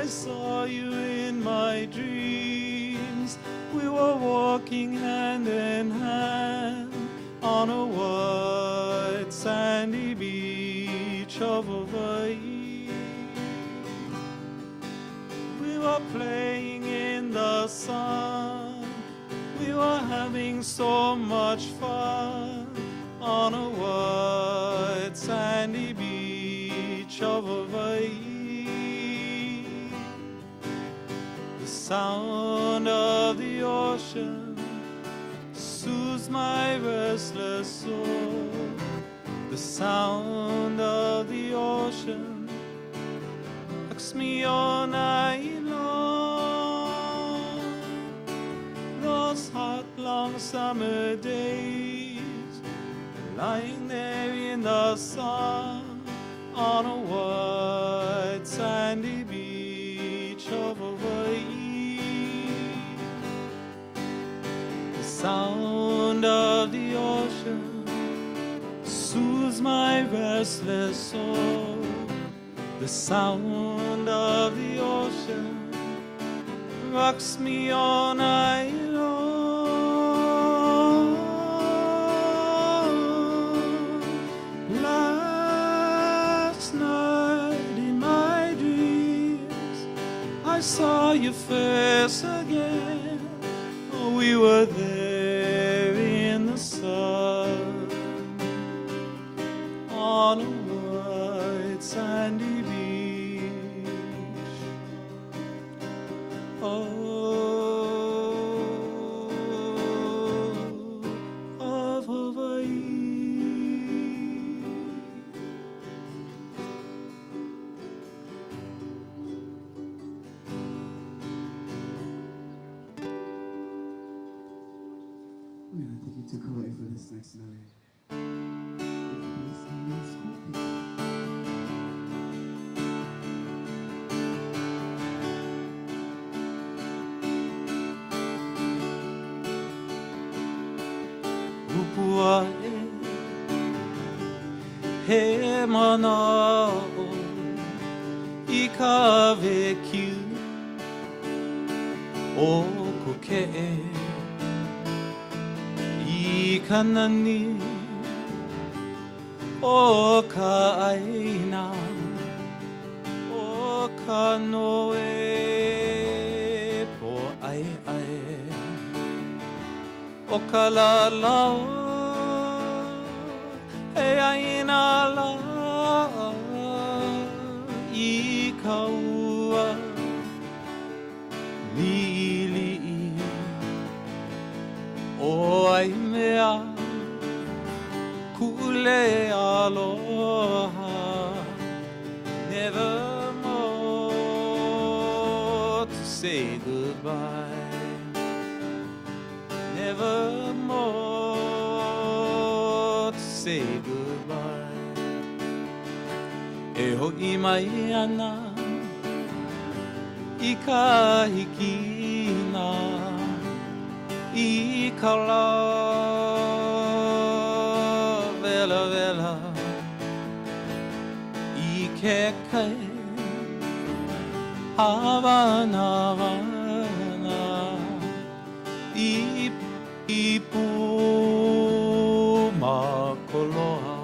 I saw you in my dreams. We were walking hand in hand on a white sandy beach of Hawaii. We were playing in the sun. We were having so much fun on a white sandy beach of Hawaii. The sound of the ocean soothes my restless soul. The sound of the ocean hugs me all night long. Those hot, long summer days, lying there in the sun on a white sandy beach of Hawaii. The sound of the ocean soothes my restless soul. The sound of the ocean rocks me all night long. Last night in my dreams, I saw your face again. Oh, we were there in the sun on a white sandy beach. Of Hawaii. I think you took away for this next night. Upuae he manao I ka vekiu o kuke'e I ka nani o ka aina o ka noe po ai ai o ka lalao e aina la I ka ua li'i o ai mea kule aloha nevermore to say goodbye. Nevermore to say goodbye. E ho'i mai ana I ka hikina I ka la vela vela I ke kai Havana Havana I ipu makoloha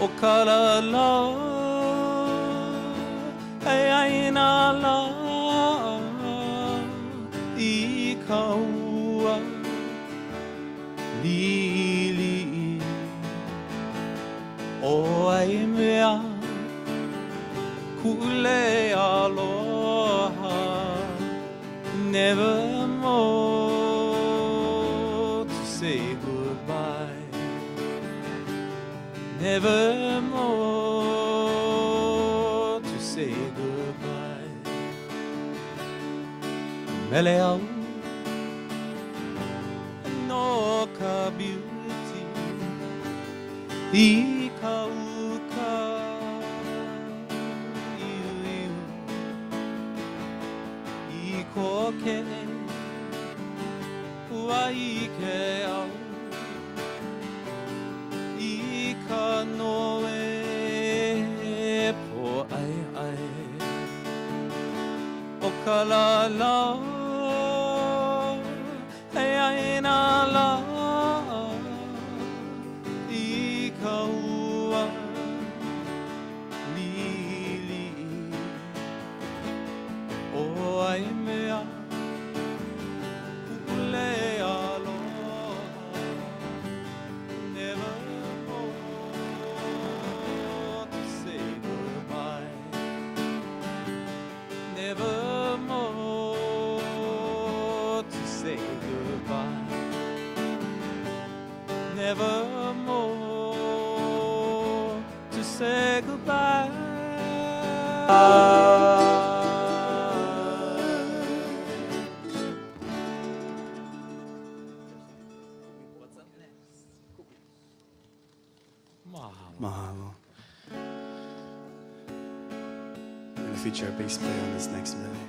o ka lalao e aina la I ka ua li'i o ai mea kule aloha nevermore nevermore to say goodbye. Meleau no ka beauty ikauka iu ikoke waike au ikanoe po ai ai okalala ai ai na la ikaua lili o ai mea kukule aloha nevermore to say goodbye nevermore to say goodbye nevermore to say goodbye. What's up next? Mahalo. I'm going to feature a bass player on this next melody.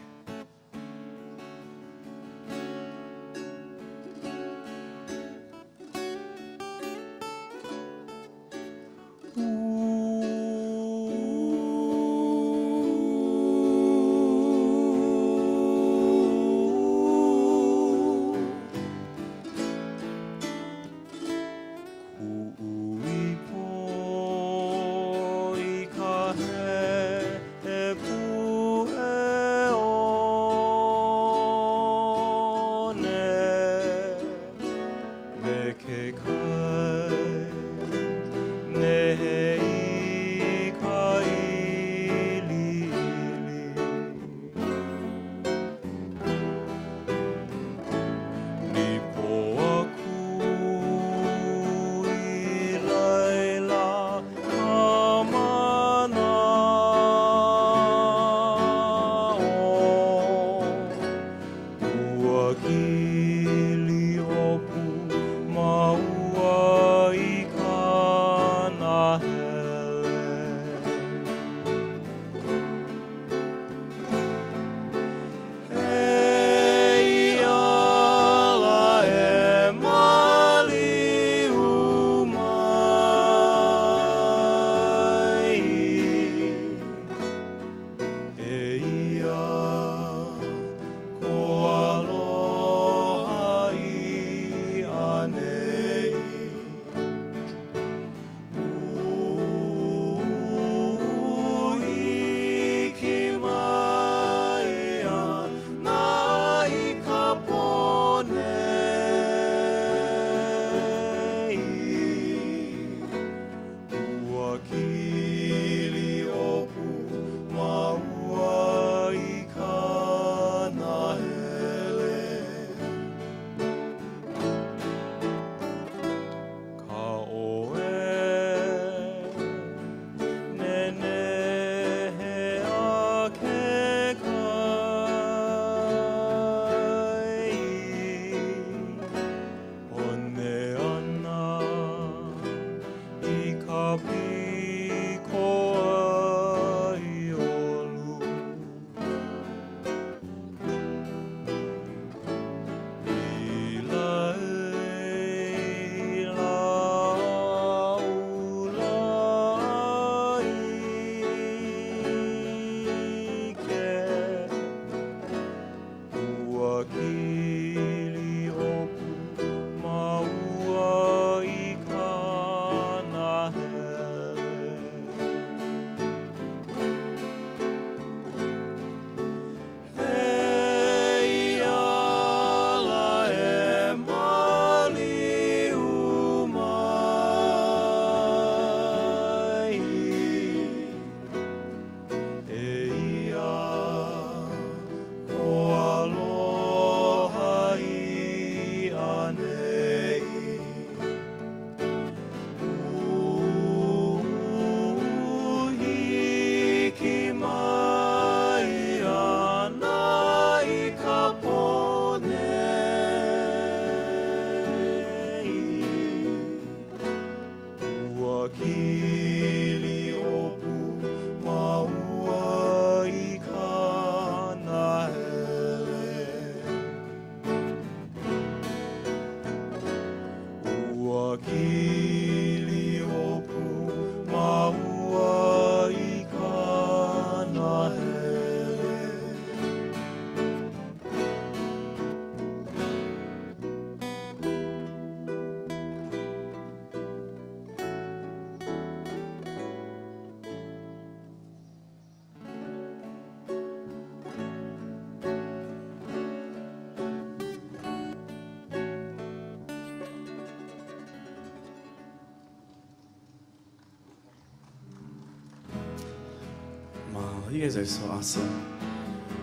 You guys are so awesome.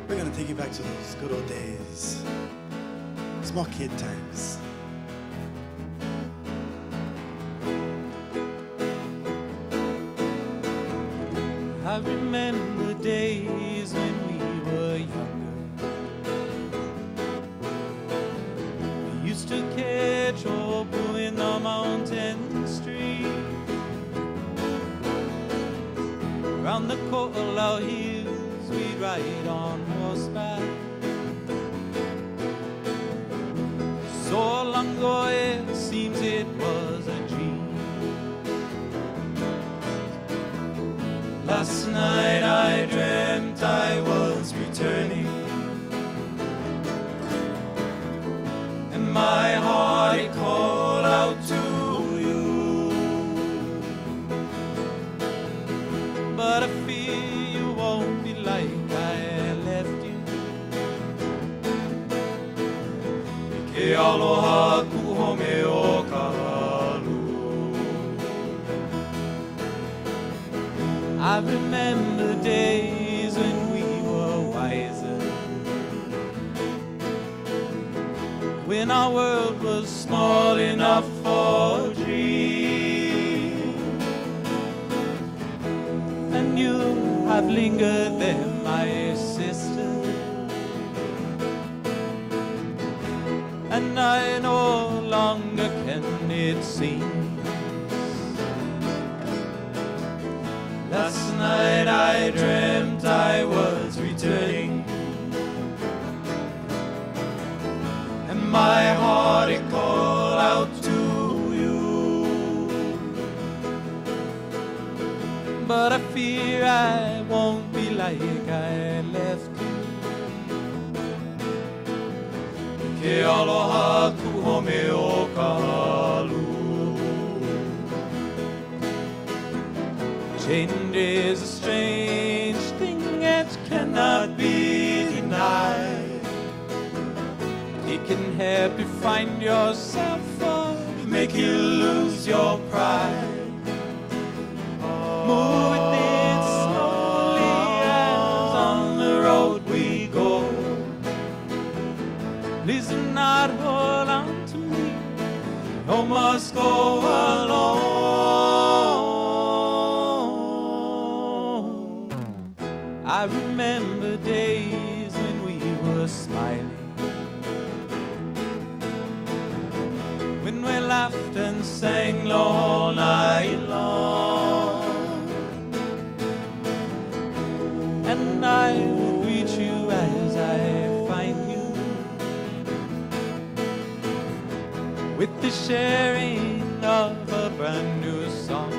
We're gonna take you back to those good old days. Small kid times. I remember days when we were younger. We used to catch obu in the mountain stream. Round the Ko'olau hills we'd ride on horseback. So long ago it seems it was a dream. Last night I dreamt I was returning, and my heart it called out to you. But I fear you won't be like I left you. Ke aloha ku home o kahalu. I remember days when we were wiser, when our world was small enough for a dream. And you have lingered there, my sister, and I no longer can it seem. Last night I dreamt I was returning, and my heart it called out to you. But I fear I won't be like I left you. Ke aloha ku home o kahalu. Change is a strange thing that cannot be denied. It can help you find yourself or make you lose your pride. Move with it slowly as on the road we go. Please do not hold on to me, you must go alone. I remember days when we were smiling, when we laughed and sang all night long. And I will greet you as I find you, with the sharing of a brand new song.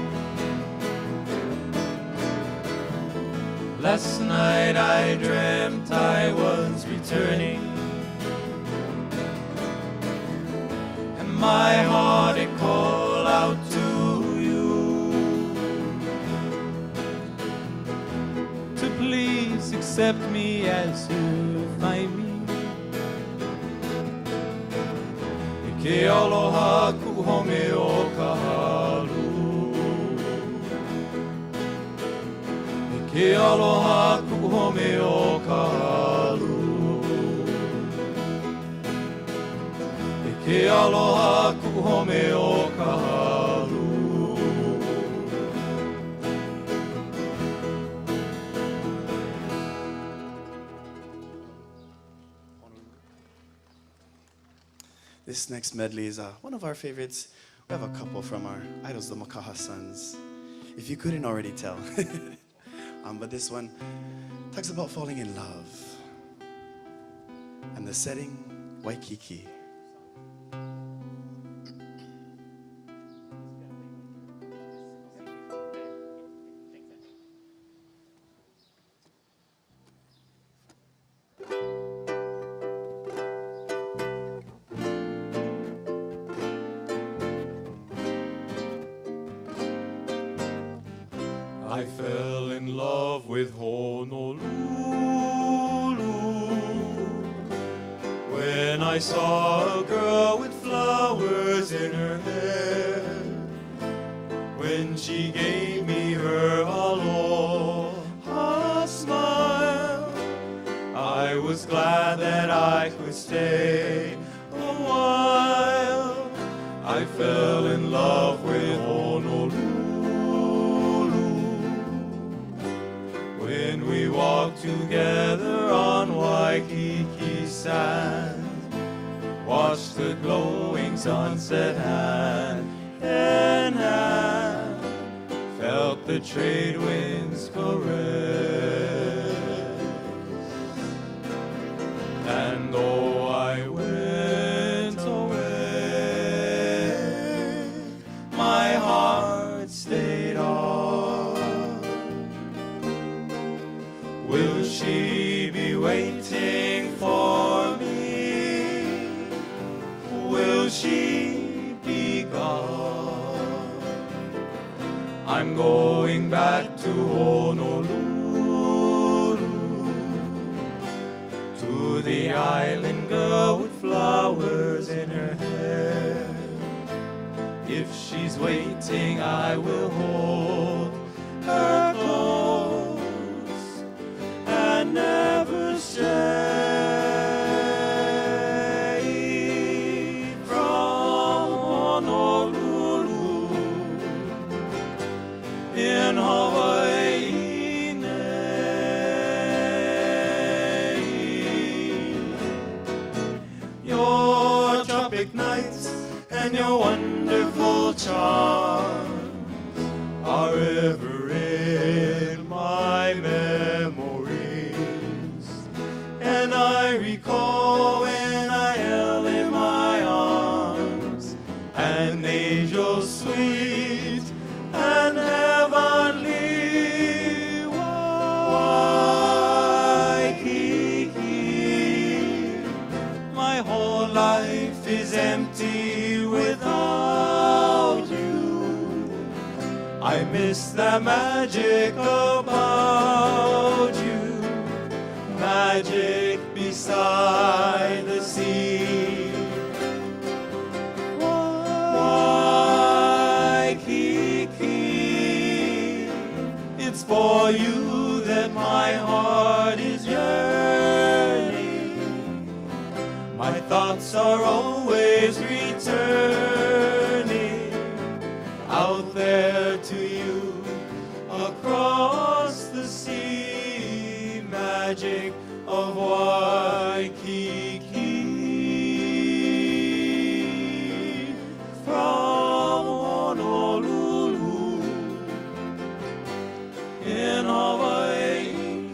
Last night I dreamt I was returning, and my heart it called out to you, to please accept me as you find me. Ke aloha ku home o kahalu. Ke aloha ku home o kahalu. Ke aloha ku home o kahalu. This next medley is one of our favorites. We have a couple from our idols, the Makaha Sons, if you couldn't already tell. But this one talks about falling in love. And the setting, Waikiki. I fell in love with Honolulu when I saw a girl with flowers in her hair. When she gave me her aloha smile, glad that I could stay a while. I fell in love with Honolulu when we walked together on Waikiki sand, watched the glowing sunset hand in hand, felt the trade winds caress. And though I went away, my heart stayed on. Will she be waiting for me? Will she be gone? I'm going back to Honolulu, to the island girl with flowers in her hair. If she's waiting, I will hold her close and never stray from Honolulu in Hawaii. Your tropic nights and your wonderful charms are ever in my memories. And I recall when I held in my arms an angel sweet and heavenly. Waikiki, my whole life is empty without you. I miss the magic about you, magic beside the sea. Waikiki, it's for you that my heart is yearning. My thoughts are always returning out there to you across the sea. Magic of Waikiki from Honolulu in Hawaii.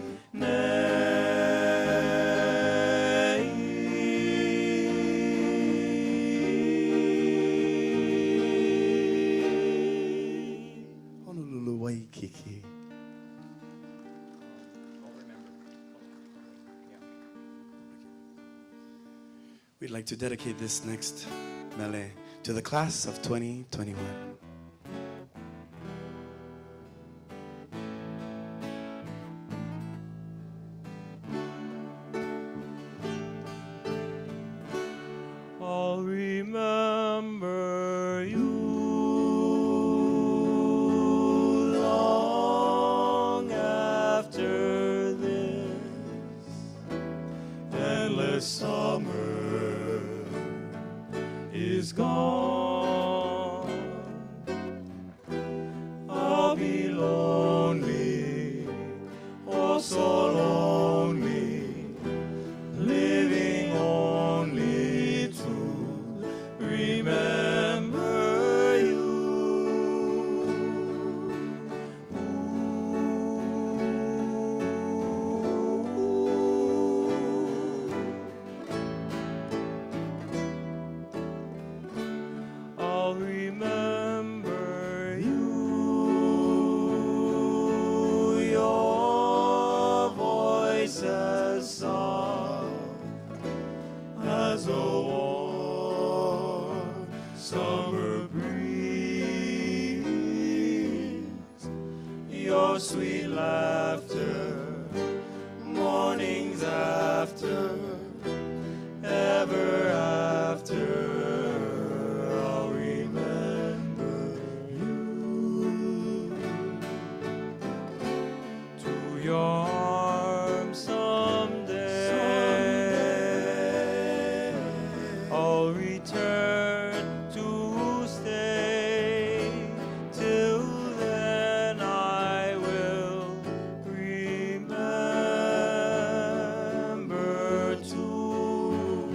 Honolulu, Waikiki. We'd like to dedicate this next mele to the class of 2021. I'll remember you long after this endless summer is gone. I'll be lonely, oh so lonely, living only to remember you. I'll remember you, your voice as soft as a warm summer breeze, your sweet laughter, mornings after, ever after. I'll remember you. To your arms someday. I'll return to stay. Till then I will remember too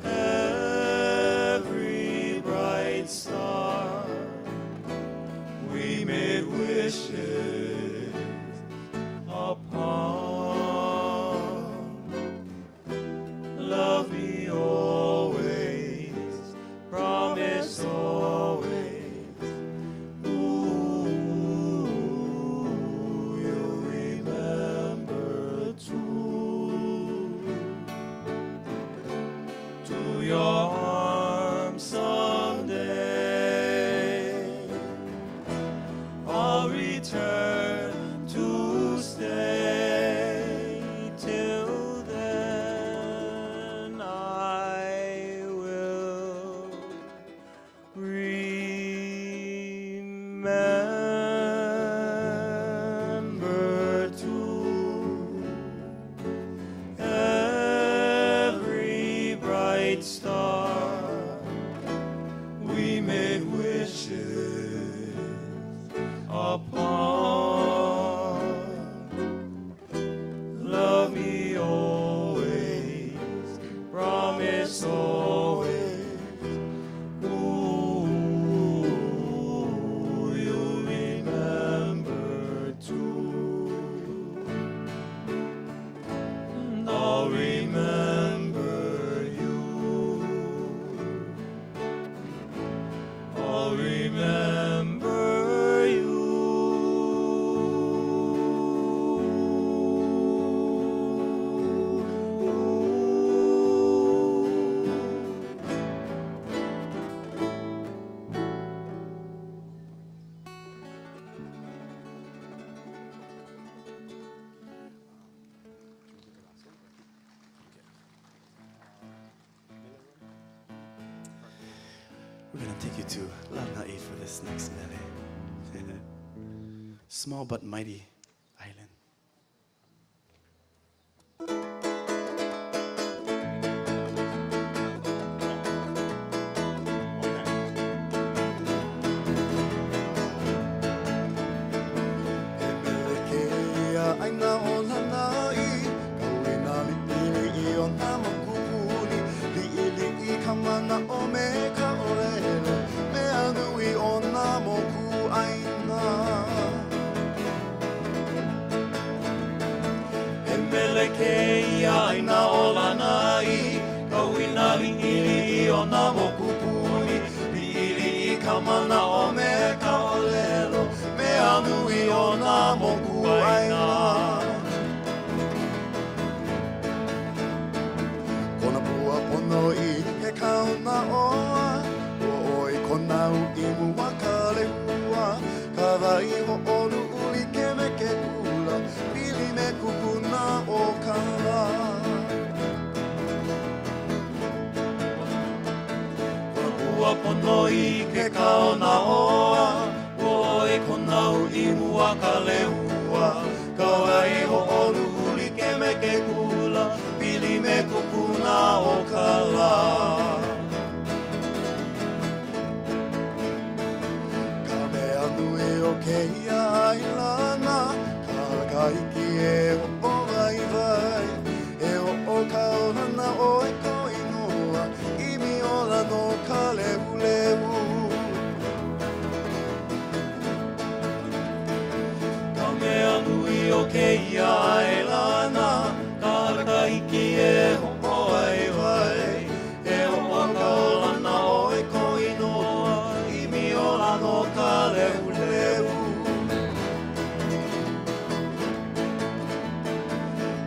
every bright star. We made wishes upon. Love me always, promise always. Ooh, you'll remember too. To your arms someday I'll return to stay. Till then I will remember too every bright star. We made wishes upon. Love me always, promise always. Ooh, you'll remember too. And I'll remember you. I'll remember you. We're gonna take you to Lanai for this next medley. Small but mighty island. Aina o Lanai, kauina li'ili o nā makupuni, li'ili ka mana o me ka olelo, mea nui o nā moku aina. He meleke ia aina o Lanai, kauina li'ili o nā mokupuni, li'ili i ka mana o me ka olelo, mea nui o nā moku aina. Kona pua pono I he kauna oa, o oi kona ui mua ka lehua, ka vai ho olu uli ke me ke kula, pili me kukuna o ka la. Kona pua pono I ke kauna oa, o oi kona ui mua ka lehua, ka vai ho olu uli ke me ke kula, pili me kukuna o ka la. Ka mea nui o ke ia ailana, ka kaiki e o vai vai, e o ka ohana o e ko inua, I mi ola no ka lewu lewu. Ka mea nui o ke ia ailana, ka kaiki e hopo ai vai, e hopo ka olana o e ko inoa, I mi ola no ka lehu lehu.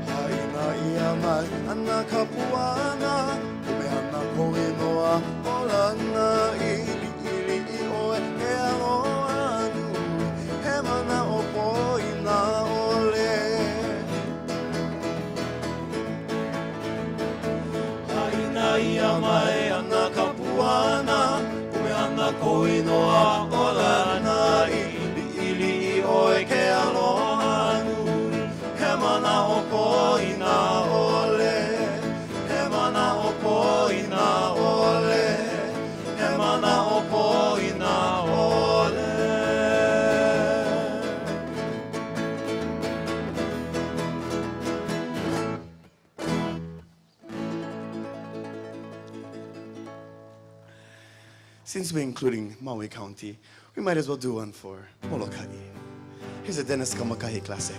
Haina ia mai ana ka puana, kume ana ko inoa o lana ili ili I oe e aloha nui, he mana o poina ole. Haina ia mai ana ka puana, kume ana ko inoa o lana ili ili I oe ke aloha nui, he mana o poina ole, he mana o poina Since we're including Maui County, we might as well do one for Molokai. Here's a Dennis Kamakahi classic.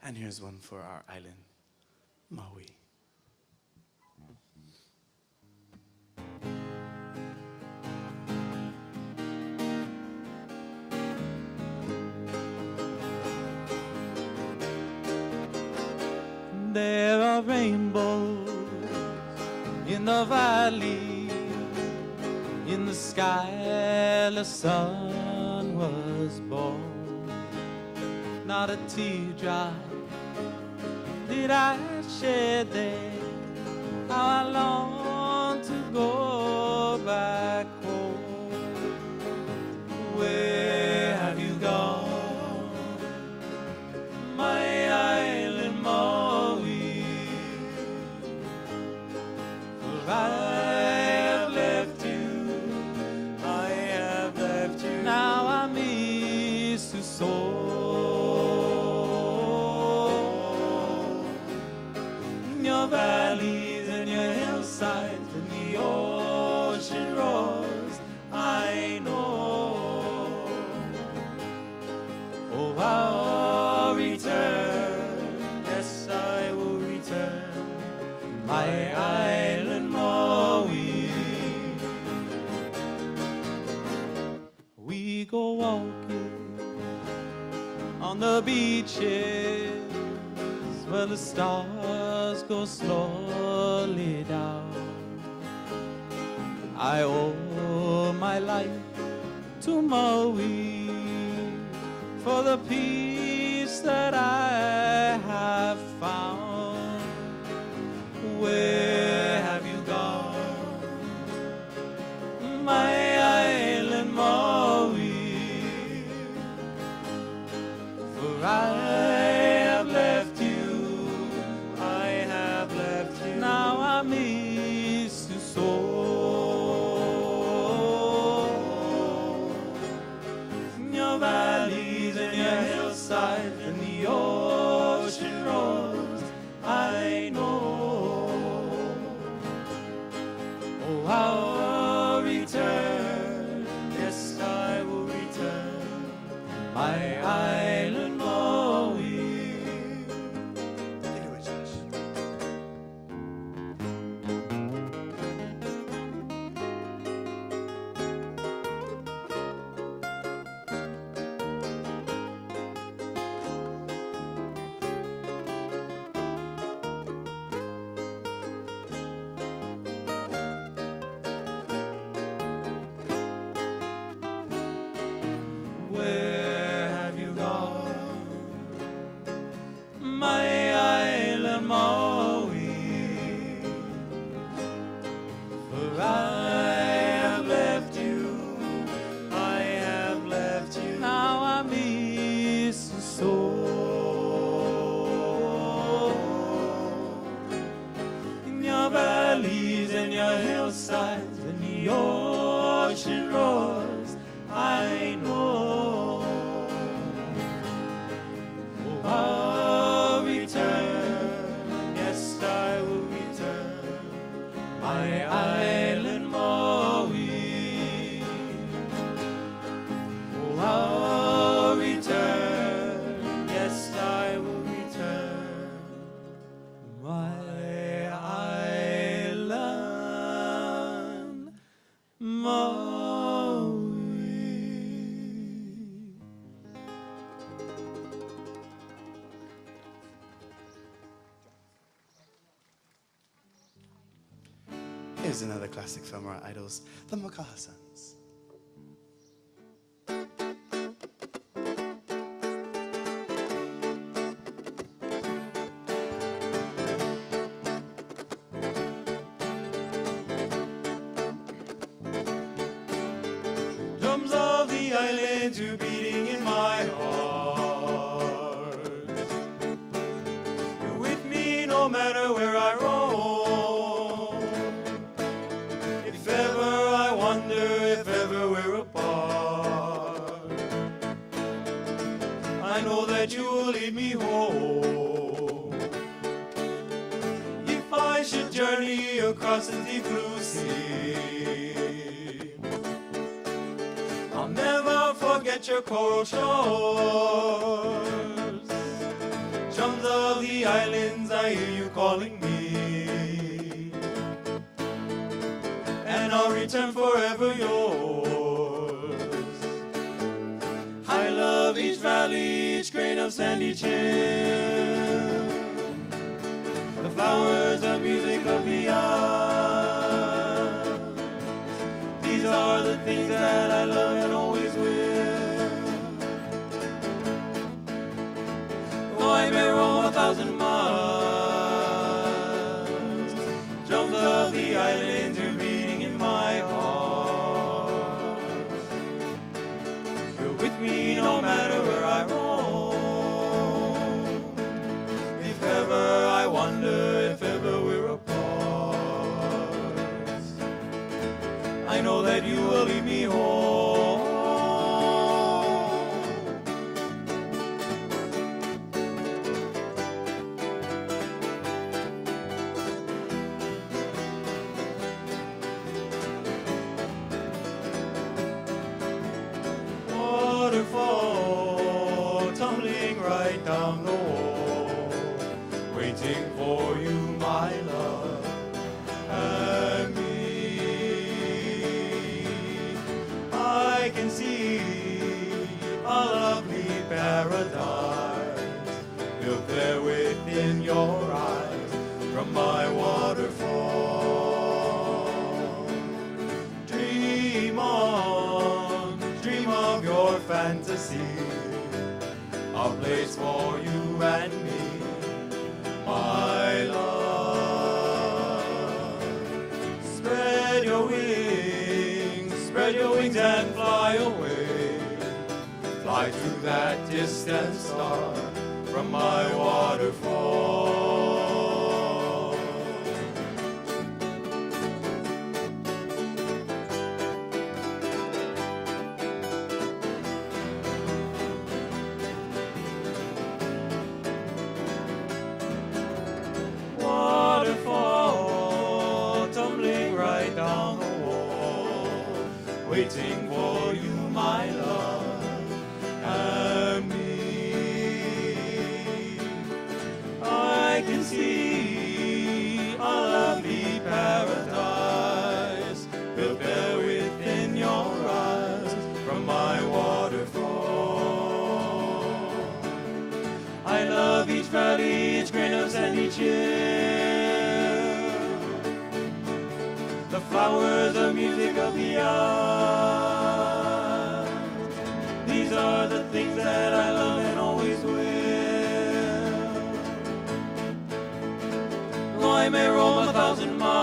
And here's one for our island, Maui. There are rainbows in the valley, in the sky the sun was born. Not a teardrop did I shed there. How I long to go back home. Where have you gone, my island Maui? For I have left you, I have left you. Now I miss you so. Valleys and your hillsides and the ocean roars, I know. Oh, I'll return, yes, I will return, my island Maui. We go walking on the beaches where the stars go slowly down. I owe my life to Maui for the peace that I have found. Where have you gone, my island Maui? For I have left you, I have left you. Now I miss you so. Your valleys and your hillsides and the ocean roars, I know. Oh, I'll return, yes, I will return, my island Maui. Take it away, Josh. Where have you gone, my island Maui? For I have left you, I have left you. Now I miss you so. In your valleys and your hillsides and the ocean roars, I know. Oh, I'll return, yes, I will return, my island Maui. Oh, I'll return, yes, I will return, my island Maui. Here's another classic from our idols, the Makaha Sons. Drums of the islands are beating in my heart. You're with me no matter where I roam. If ever I wonder, if ever we're apart, I know that you will lead me home. If I should journey across the deep blue sea, I'll never forget your coral shores. Drums of the islands, I hear you calling me, and I'll return forever yours. I love each valley, each grain of sand, each hill, the flowers, the music of the isle. These are the things that I love and always will. Though I may roam 1,000 miles, drums of the islands are beating in my heart. You're with me no matter where I roam. If ever I wonder, if ever we're apart, I know that you will lead me home. Waterfall tumbling right down the wall, waiting for you, my love, and me. I can see a lovely paradise built there within your ecstasy, a place for you and me, my love. Spread your wings and fly away. Fly to that distant star from my waterfall. Waterfall tumbling right down the wall, waiting for you, my love, and me. I can see a lovely paradise built there within your eyes from my waterfall. I love each valley, each grain of sand, each hill, the flowers, the music of the hour. These are the things that I love and always will. Though I may roam 1,000 miles,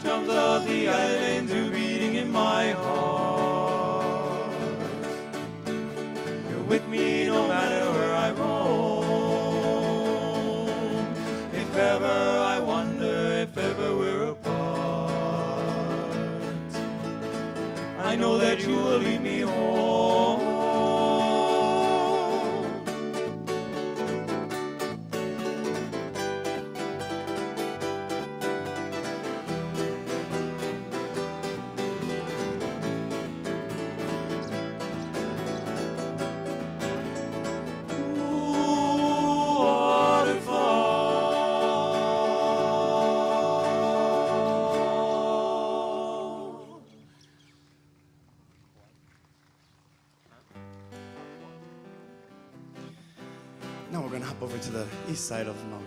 drums of the islands are beating in my heart. You're with me no matter where I roam. If ever I wonder, if ever we're apart, I know that you will lead me home. Now we're going to hop over to the east side of Maui,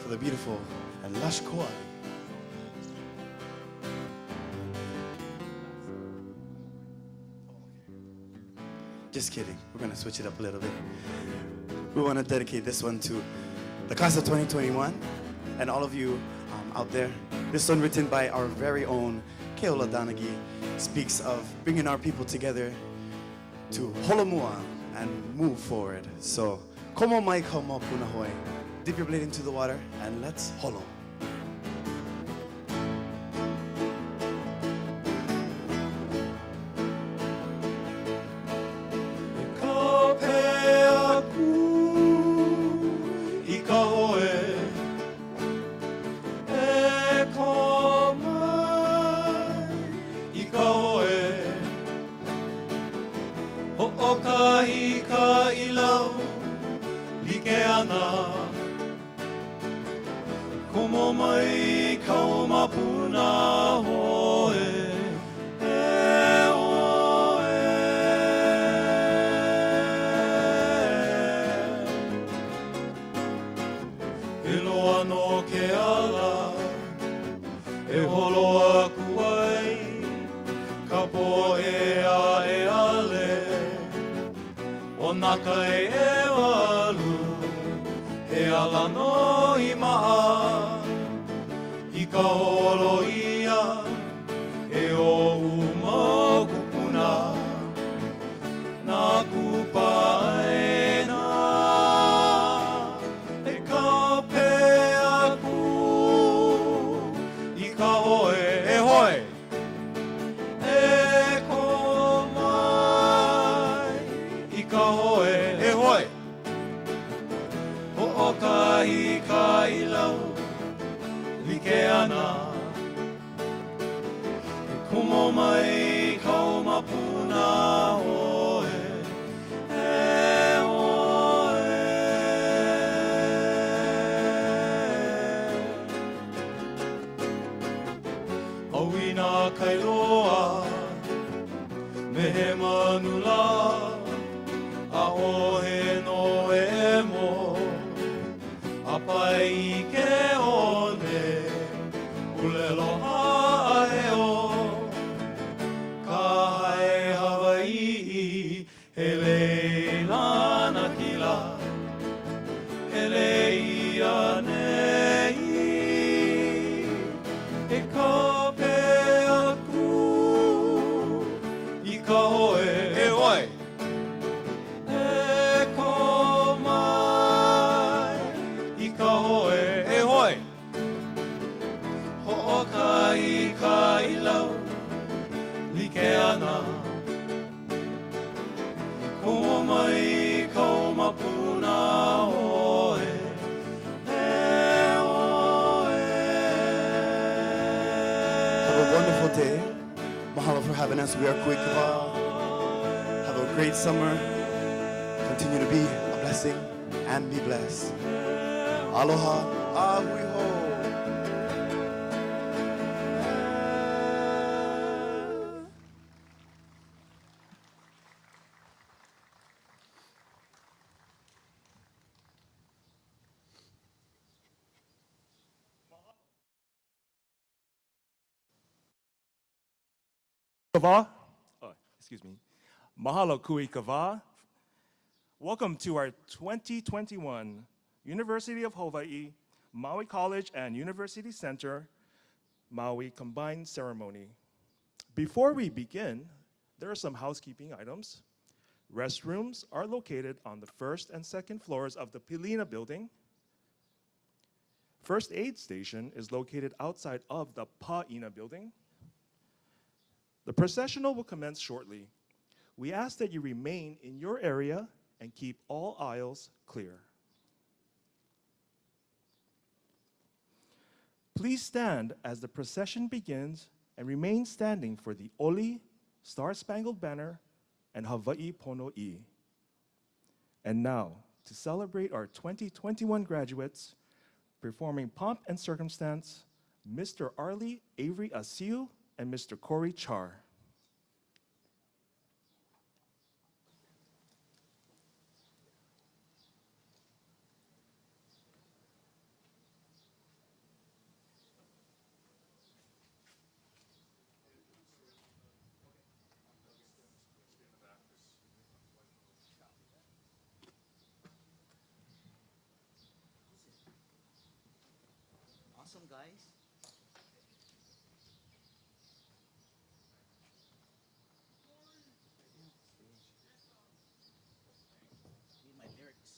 to the beautiful and lush Kauai. Just kidding. We're going to switch it up a little bit. We want to dedicate this one to the class of 2021 and all of you out there. This one written by our very own Keola Danagi speaks of bringing our people together to holomua and move forward. So, komo mai ka mo punahoi. Dip your blade into the water and let's holo. Ho'okahi ka ilau like ana, komo mai ka o mapuna hoe, e hoe. E loa no ke ala, e holo aku ai, ka po e a e ale. O naka e walu, he ala no i maha, i ka holo ia, e o uma kupuna, na kupa e na, e ka pe aku, i ka hoe, e hoe. Ho'okahi ka ilau like ana, e komo mai ka o mapuna hoe, e hoe. Auina kailoa me he manula, a ohe no e mo, a pai ke one, ulelo a e o, ka hae hoe e hoi. E ko mai I ka hoe e hoi. Ho'okai ka ilau like ana. Komo mai kau mapuna hoe e hoe. Have a wonderful day. Mahalo for having us. We are Kuikava. Have a great summer. Continue to be a blessing and be blessed. Aloha. Ahui ho. Kava. Oh, excuse me. Mahalo kui kava. Welcome to our 2021 University of Hawaii, Maui College and University Center, Maui Combined Ceremony. Before we begin, there are some housekeeping items. Restrooms are located on the first and second floors of the Pilina building. First aid station is located outside of the Pa'ina building. The processional will commence shortly. We ask that you remain in your area and keep all aisles clear. Please stand as the procession begins and remain standing for the Oli, Star-Spangled Banner, and Hawaii Pono'i. And now, to celebrate our 2021 graduates, performing Pomp and Circumstance, Mr. Arlie Avery Asiu and Mr. Corey Char. Awesome, guys. Need my lyrics.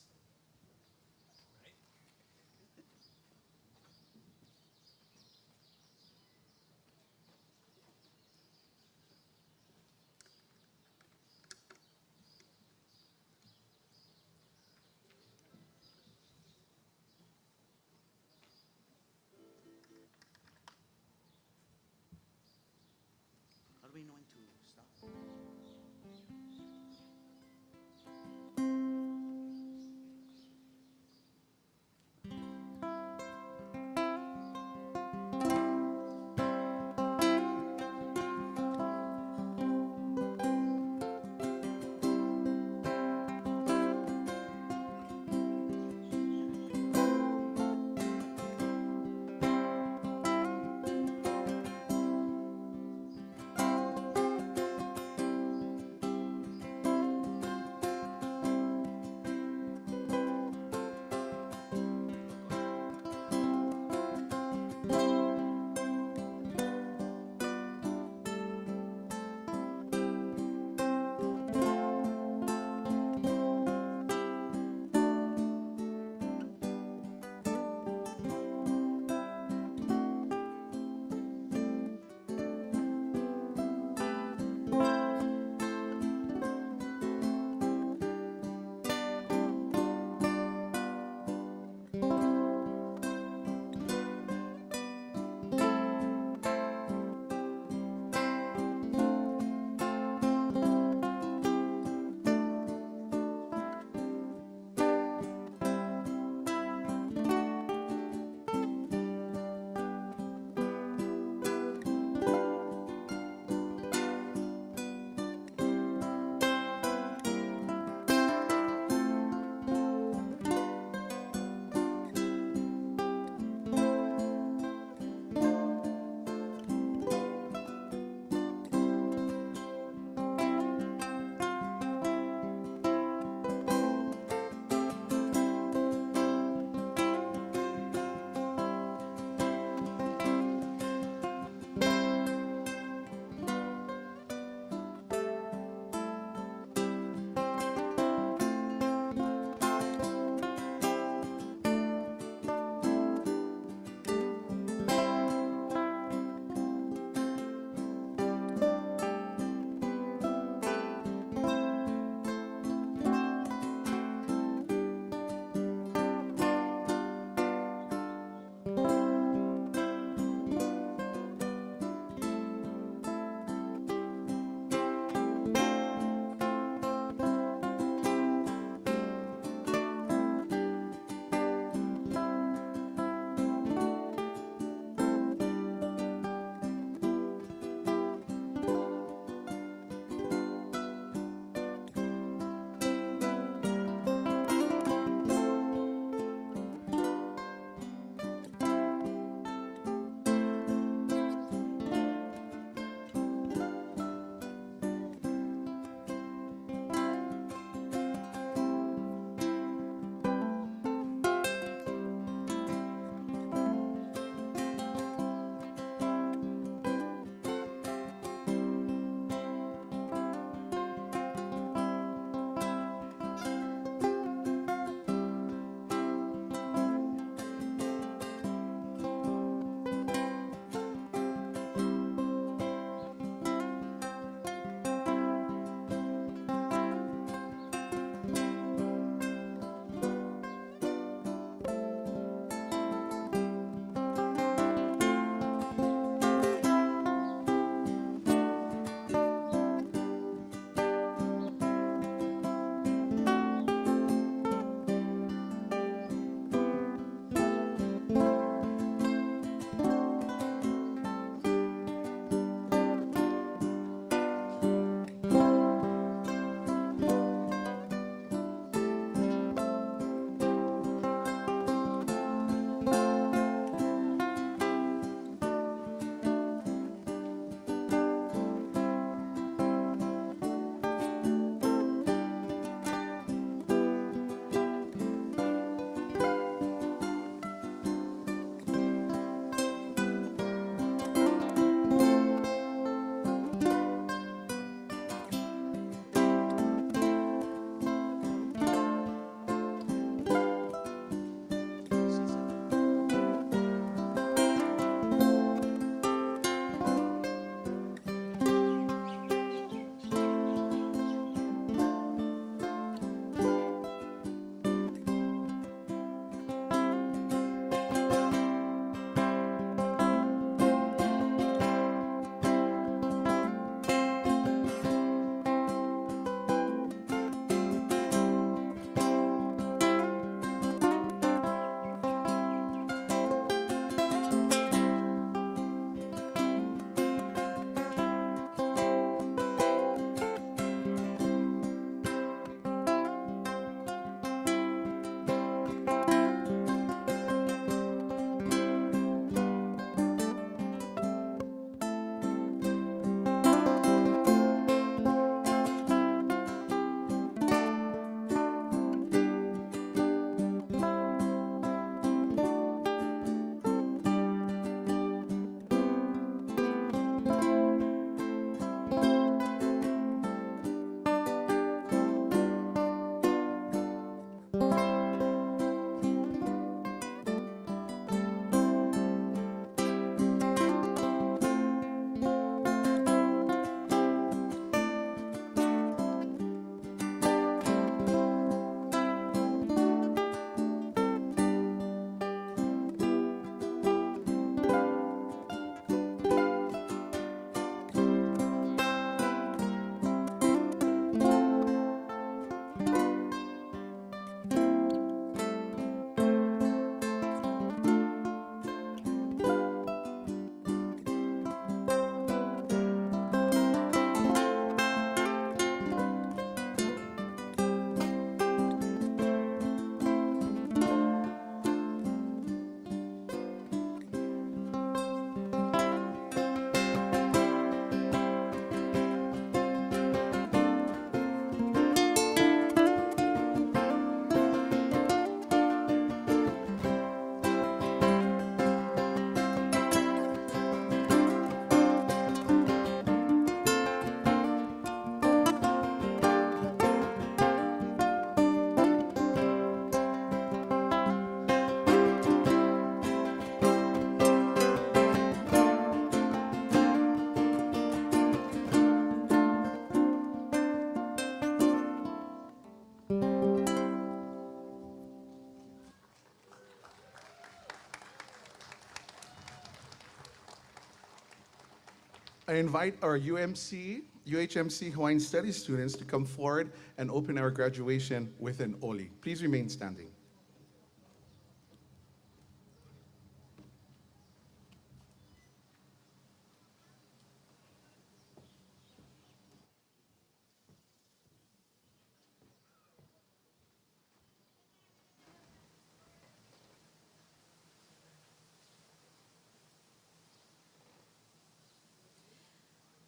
I invite our UHMC Hawaiian Studies students to come forward and open our graduation with an oli. Please remain standing.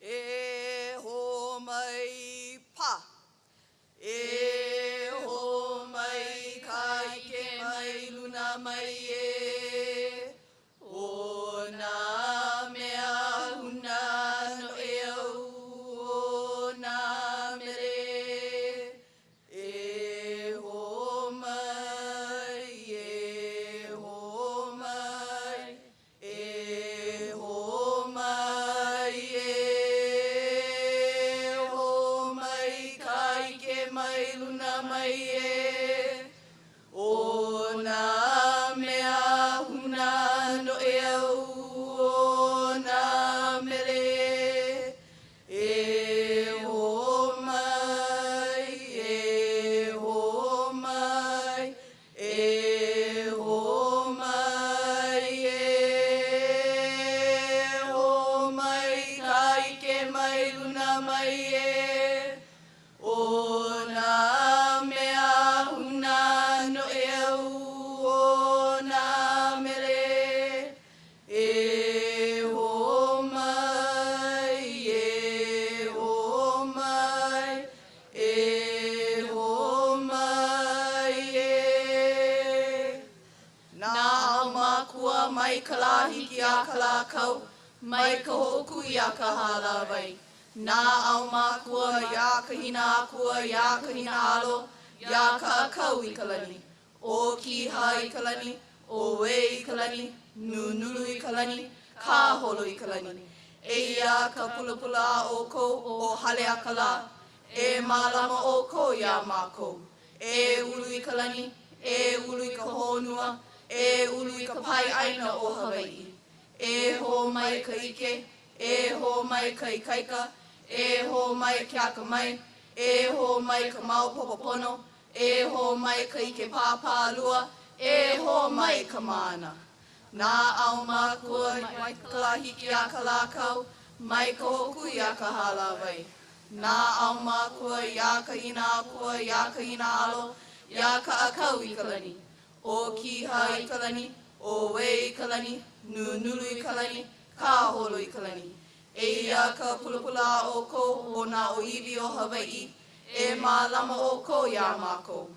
E ho mai pa. E ho mai kai ke mai luna mai e. O nā mea huna no e au o nā mere. E ho mai, e ho mai, e ho mai, e ho mai, kai ke mai luna mai e. O nā mea huna no e au o nā mere. E ho mai, e ho mai, e ho mai, e ho mai, kai ke mai luna mai e. O nā mea huna no e au o nā mere. E ho mai, e ho mai, e ho mai, e. Nā ao mākua mai ka lahi ki a ka lākau, mai ka hoku i a ka halawai. Nā ao mākua ia ka hina akua, ia ka hina alo, ia ka akau i ka lani. O ki hai ka lani, o we i ka lani, nunulu i ka lani, ka holo i ka lani. E ia ka pulapula o ko o hale a ka la, e mālama o ko ia mākou. E ulu i ka lani, e ulu i ka honua, e ulu i ka pai aina o Hawaii. E ho mai ka ike, e ho mai ka ikaika, e ho mai kia ka mai, e ho mai ka mau popopono, e ho mai ka ike pāpālua, e ho mai ka mana. Nā ao mākua mai ka lahiki a ka lākau, mai ka hoku i a ka halawai. Nā ao mākua i a ka hina akua, i a ka hina alo, i a ka akau i ka lani. O ki hai i ka lani, o we i ka lani, nunulu i ka lani, ka holo i ka lani. E ia ka pulapula o ko o nā o iwi o Hawaii, e mālama o ko ia mākou.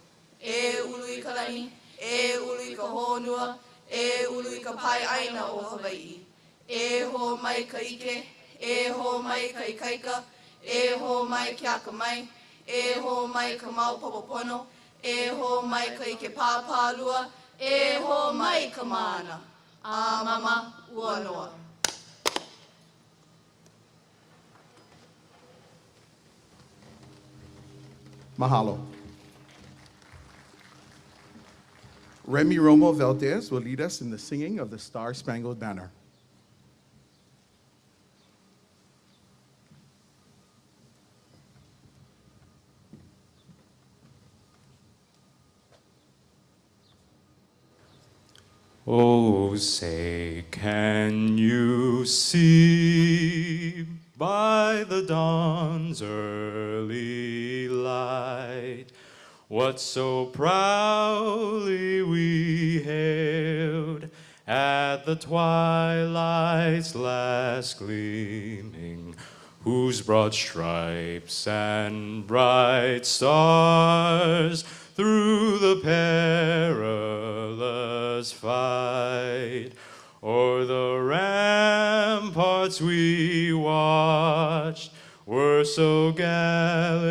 E ulu i ka lani, e ulu i ka honua, e ulu i ka pai aina o Hawaii. E ho mai ka ike, e ho mai ka ikaika, e ho mai kia ka mai, e ho mai ka mau popopono, e ho mai ka ike pāpālua, e ho mai ka mana. A mama ua noa. Mahalo. Remy Romo Valdez will lead us in the singing of the Star-Spangled Banner. Oh, say, can you see by the dawn's early light what so proudly we hailed at the twilight's last gleaming, whose broad stripes and bright stars through the perilous fight o'er the ramparts we watched were so gallantly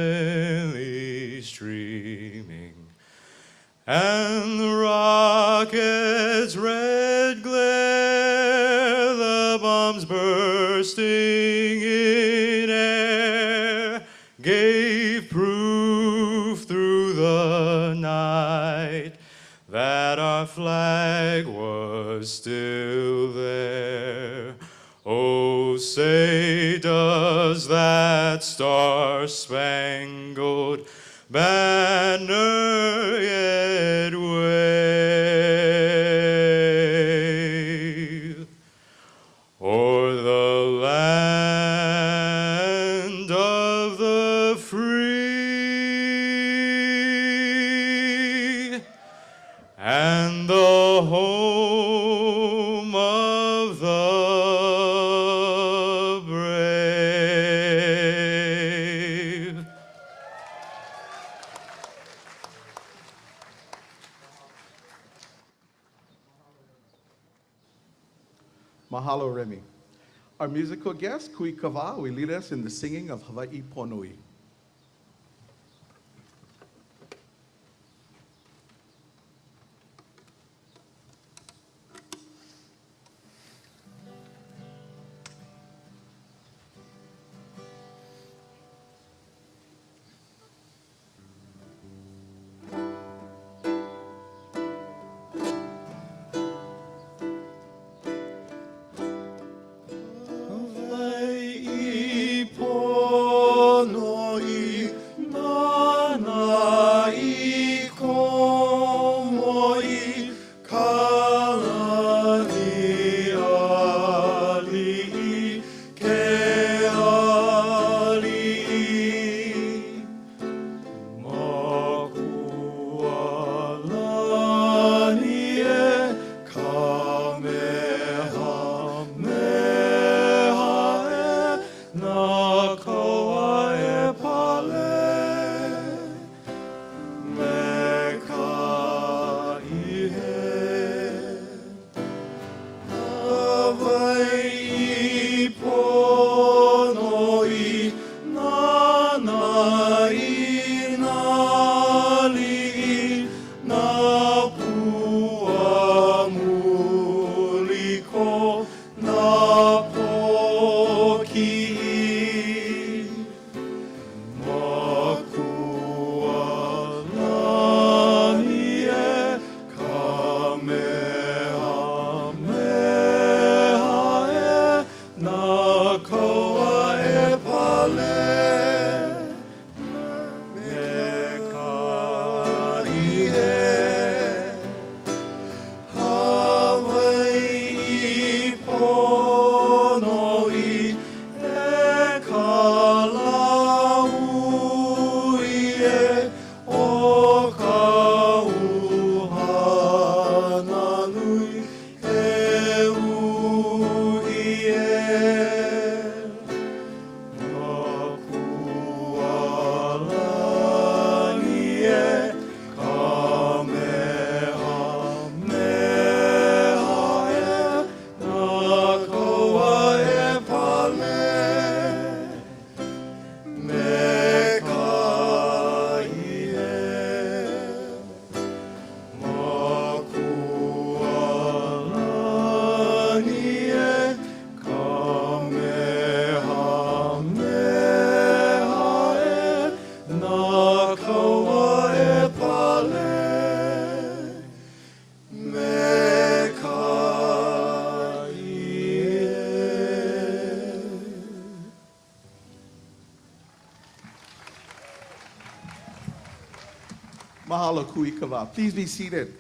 streaming, and the rocket's red glare, the bombs bursting in air, gave proof through the night that our flag was still there. Oh, say does that star-spangled banner yet wave o'er the land of the free and the home of the brave. Mahalo, Remy. Our musical guest, Kui Kava, will lead us in the singing of Hawaii Ponui. Hawaii Ponui, Manai Komoi, Kalani Ali, Ke Ali. Makualani e Kamehameha e na koa e pale me ka ihe. Hawaii Ponoi, Nanai Nali, na pua muliko, na poki. Makualani e Kamehameha e na koa e pale me ka ihe. Hawaii Ponoi e kalaui e o ka uhana nui e uhi e. Makualani e Kamehameha e na koa e pale me ka ihe. Makualani e Kamehameha e na koa e pale me ka ihe. Mahalo, Kui Kava. Please be seated.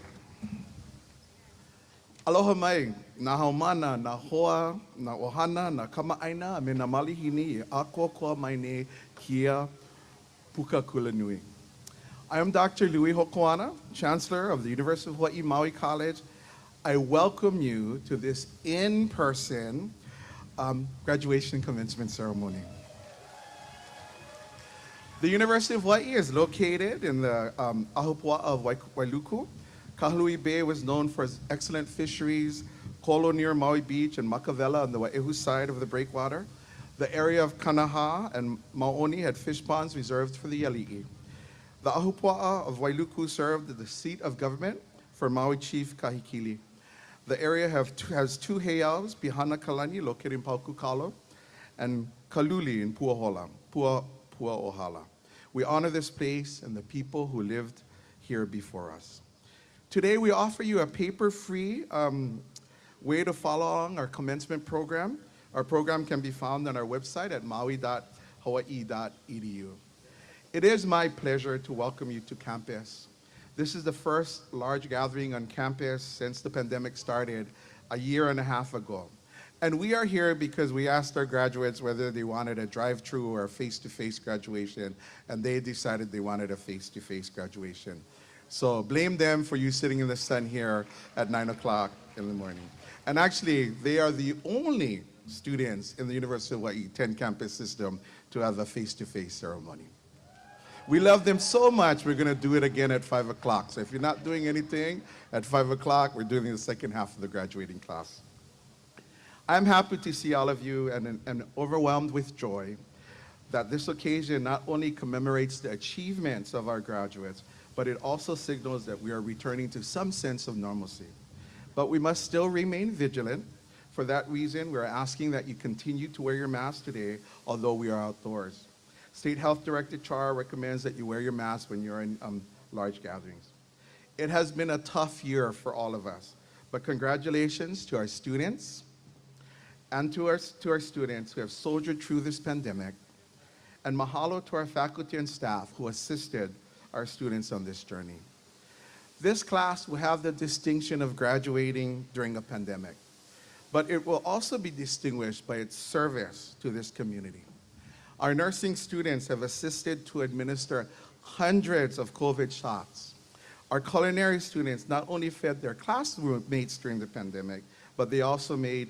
Aloha mai, na haumana, na hoa, na ohana, na kamaaina, me na malihini, e akokoa mai ne kia puka kula nui. I am Dr. Louis Hokoana, Chancellor of the University of Hawaii Maui College. I welcome you to this in-person graduation commencement ceremony. The University of Hawaii is located in the Ahupua'a of Wailuku. Kahului Bay was known for its excellent fisheries, Kolo near Maui Beach and Makawela on the Wai'ehu side of the breakwater. The area of Kanaha and Maoni had fish ponds reserved for the Yali'i. The Ahupua'a of Wailuku served as the seat of government for Maui Chief Kahikili. The area has two heiaus, Pihana Kalani, located in Paukukalo, and Kaluli in Pua'ohala. We honor this place and the people who lived here before us. Today, we offer you a paper-free way to follow along our commencement program. Our program can be found on our website at maui.hawaii.edu. hawaii.edu. It is my pleasure to welcome you to campus. This is the first large gathering on campus since the pandemic started a year and a half ago. And we are here because we asked our graduates whether they wanted a drive-through or a face-to-face graduation, and they decided they wanted a face-to-face graduation. So blame them for you sitting in the sun here at 9 o'clock in the morning. And actually, they are the only students in the University of Hawaii 10 campus system to have a face-to-face ceremony. We love them so much, we're going to do it again at 5 o'clock. So if you're not doing anything, at 5 o'clock, we're doing the second half of the graduating class. I'm happy to see all of you and overwhelmed with joy that this occasion not only commemorates the achievements of our graduates, but it also signals that we are returning to some sense of normalcy. But we must still remain vigilant. For that reason, we're asking that you continue to wear your mask today, although we are outdoors. State Health Director Char recommends that you wear your mask when you're in large gatherings. It has been a tough year for all of us, but congratulations to our students and to our students who have soldiered through this pandemic, and mahalo to our faculty and staff who assisted our students on this journey. This class will have the distinction of graduating during a pandemic, but it will also be distinguished by its service to this community. Our nursing students have assisted to administer hundreds of COVID shots. Our culinary students not only fed their classmates during the pandemic, but they also made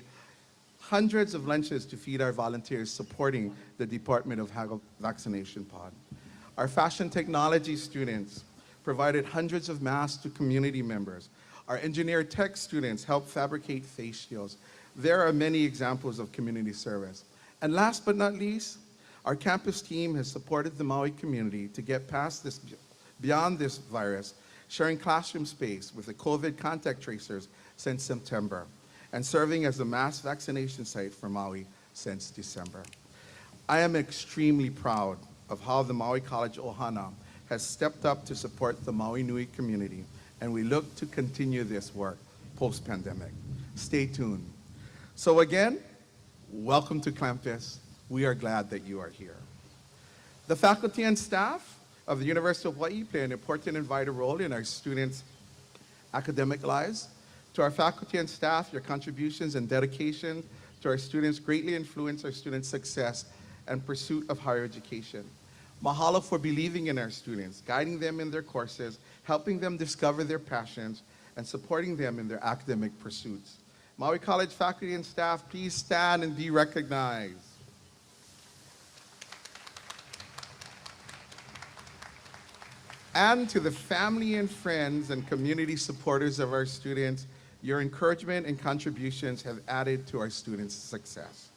hundreds of lunches to feed our volunteers supporting the Department of Health Vaccination Pod. Our fashion technology students provided hundreds of masks to community members. Our engineer tech students helped fabricate face shields. There are many examples of community service. And last but not least, our campus team has supported the Maui community to get past this, beyond this virus, sharing classroom space with the COVID contact tracers since September, and serving as a mass vaccination site for Maui since December. I am extremely proud of how the Maui College Ohana has stepped up to support the Maui Nui community, and we look to continue this work post-pandemic. Stay tuned. So again, welcome to campus. We are glad that you are here. The faculty and staff of the University of Hawaii play an important and vital role in our students' academic lives. To our faculty and staff, your contributions and dedication to our students greatly influence our students' success and pursuit of higher education. Mahalo for believing in our students, guiding them in their courses, helping them discover their passions, and supporting them in their academic pursuits. Maui College faculty and staff, please stand and be recognized. And to the family and friends and community supporters of our students, your encouragement and contributions have added to our students' success.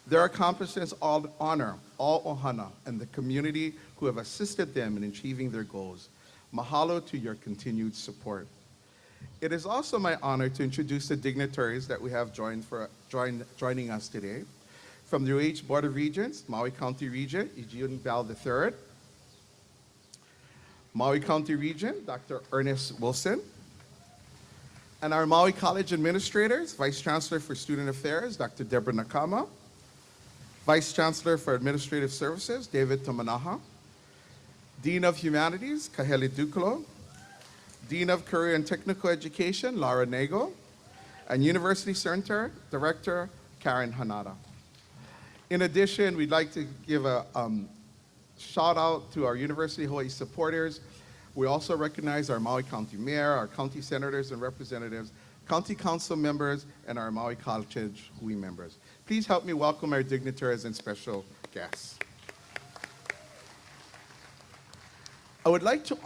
Their accomplishments all honor all ohana and the community who have assisted them in achieving their goals. Mahalo to your continued support. It is also my honor to introduce the dignitaries that we have joining us today. From the UH Board of Regents, Maui County Regent, Eugene Bell III. Maui County Regent, Dr. Ernest Wilson. And our Maui College administrators, Vice Chancellor for Student Affairs, Dr. Deborah Nakama. Vice Chancellor for Administrative Services, David Tamanaha. Dean of Humanities, Kaheli Duclo. Dean of Career and Technical Education, Laura Nago. And University Center Director, Karen Hanada. In addition, we'd like to give a shout out to our University of Hawaii supporters. We also recognize our Maui County Mayor, our county senators and representatives, county council members, and our Maui College Hui members. Please help me welcome our dignitaries and special guests. I would like to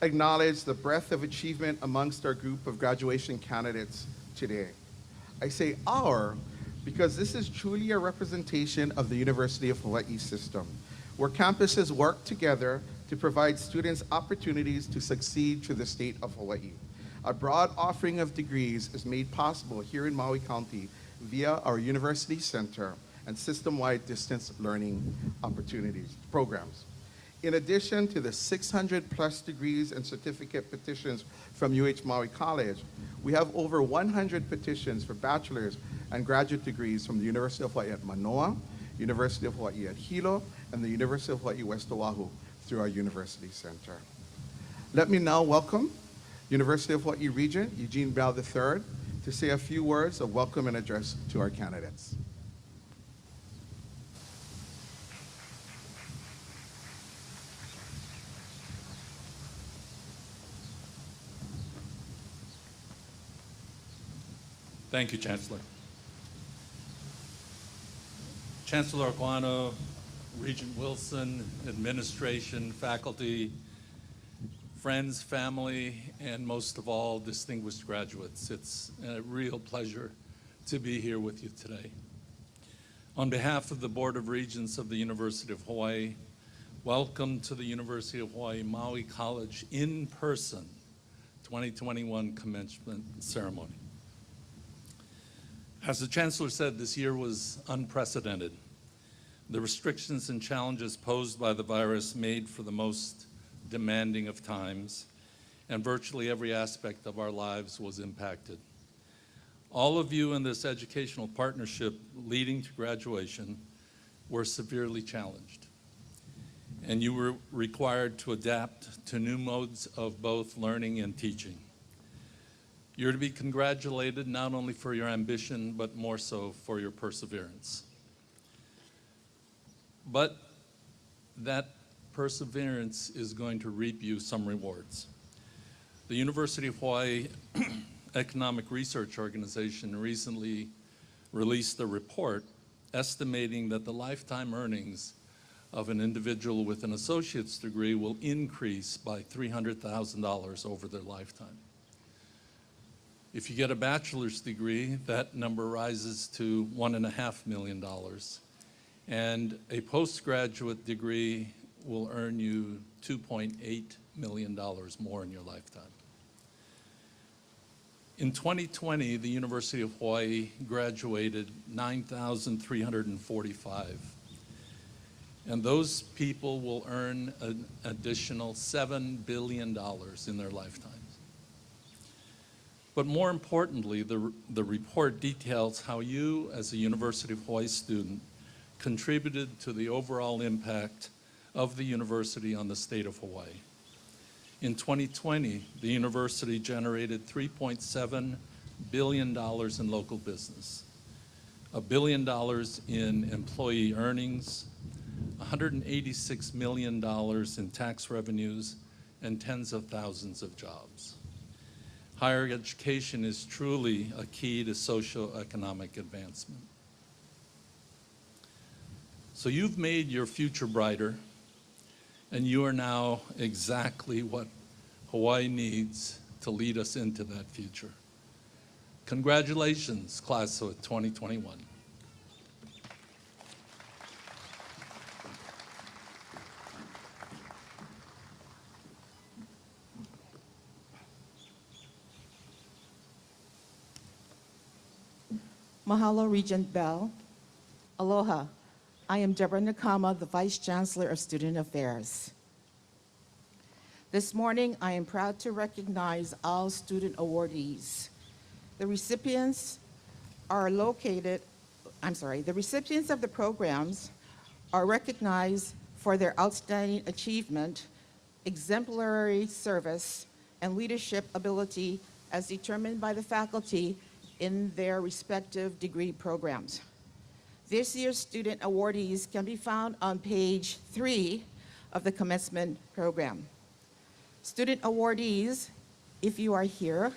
acknowledge the breadth of achievement amongst our group of graduation candidates today. I say our because this is truly a representation of the University of Hawaii system, where campuses work together to provide students opportunities to succeed through the state of Hawaii. A broad offering of degrees is made possible here in Maui County via our University Center and system-wide distance learning programs. In addition to the 600 plus degrees and certificate petitions from UH Maui College, we have over 100 petitions for bachelor's and graduate degrees from the University of Hawaii at Manoa, University of Hawaii at Hilo, and the University of Hawaii West Oahu through our University Center. Let me now welcome University of Hawaii Regent Eugene Bell III to say a few words of welcome and address to our candidates. Thank you, Chancellor. Chancellor Aquano, Regent Wilson, administration, faculty, friends, family, and most of all, distinguished graduates. It's a real pleasure to be here with you today. On behalf of the Board of Regents of the University of Hawaii, welcome to the University of Hawaii Maui College in-person 2021 commencement ceremony. As the Chancellor said, this year was unprecedented. The restrictions and challenges posed by the virus made for the most demanding of times, and virtually every aspect of our lives was impacted. All of you in this educational partnership leading to graduation were severely challenged, and you were required to adapt to new modes of both learning and teaching. You're to be congratulated not only for your ambition, but more so for your perseverance. But that perseverance is going to reap you some rewards. The University of Hawaii Economic Research Organization recently released a report estimating that the lifetime earnings of an individual with an associate's degree will increase by $300,000 over their lifetime. If you get a bachelor's degree, that number rises to $1.5 million. And a postgraduate degree will earn you $2.8 million more in your lifetime. In 2020, the University of Hawaii graduated 9,345. And those people will earn an additional $7 billion in their lifetime. But more importantly, the report details how you, as a University of Hawaii student, contributed to the overall impact of the university on the state of Hawaii. In 2020, the university generated $3.7 billion in local business, $1 billion in employee earnings, $186 million in tax revenues, and tens of thousands of jobs. Higher education is truly a key to socioeconomic advancement. So you've made your future brighter, and you are now exactly what Hawaii needs to lead us into that future. Congratulations, class of 2021. Mahalo, Regent Bell. Aloha. I am Deborah Nakama, the Vice Chancellor of Student Affairs. This morning, I am proud to recognize all student awardees. The recipients of the programs are recognized for their outstanding achievement, exemplary service, and leadership ability as determined by the faculty in their respective degree programs. This year's student awardees can be found on page 3 of the commencement program. Student awardees, if you are here,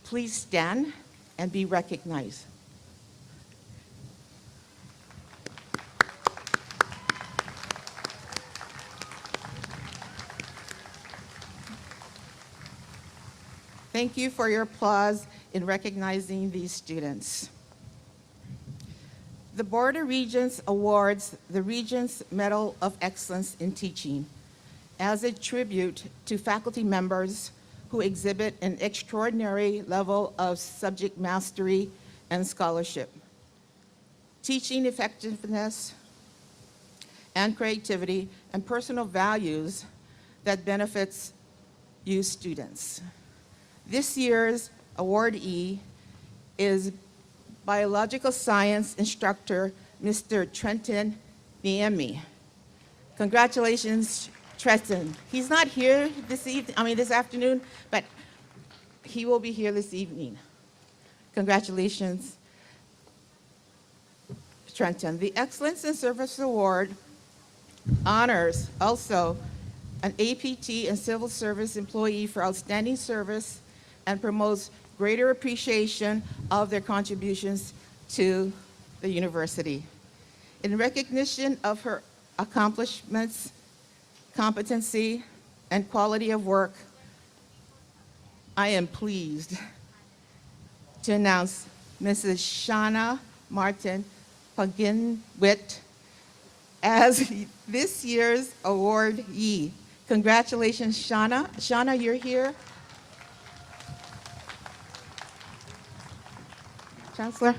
please stand and be recognized. Thank you for your applause in recognizing these students. The Board of Regents awards the Regents Medal of Excellence in Teaching as a tribute to faculty members who exhibit an extraordinary level of subject mastery and scholarship, teaching effectiveness and creativity, and personal values that benefits you students. This year's awardee is biological science instructor, Mr. Trenton Niemi. Congratulations, Tristan. He's not here this afternoon, but he will be here this evening. Congratulations, Trenton. The Excellence in Service Award honors also an APT and civil service employee for outstanding service and promotes greater appreciation of their contributions to the university. In recognition of her accomplishments, competency, and quality of work, I am pleased to announce Mrs. Shauna Martin Paginwit as this year's awardee. Congratulations, Shauna. Shauna, you're here. Chancellor.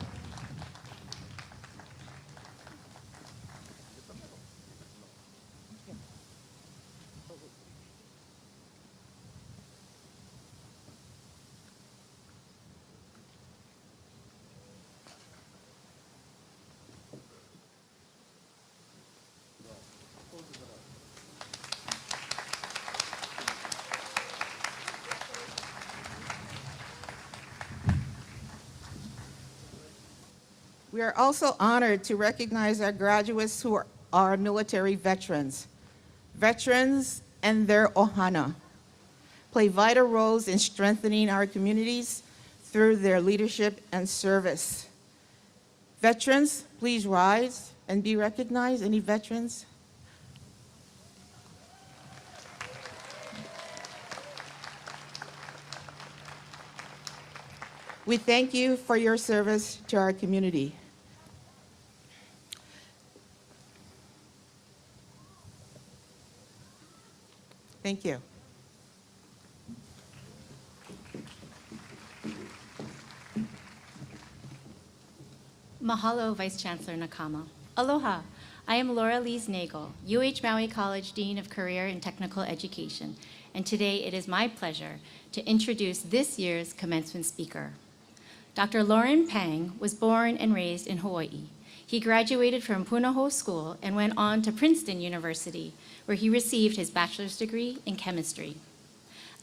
We are also honored to recognize our graduates who are military veterans. Veterans and their ohana play vital roles in strengthening our communities through their leadership and service. Veterans, please rise and be recognized. Any veterans? We thank you for your service to our community. Thank you. Mahalo, Vice Chancellor Nakama. Aloha. I am Laura Lees Nagel, UH Maui College Dean of Career and Technical Education, and today it is my pleasure to introduce this year's commencement speaker. Dr. Lauren Pang was born and raised in Hawaii. He graduated from Punahou School and went on to Princeton University, where he received his bachelor's degree in chemistry.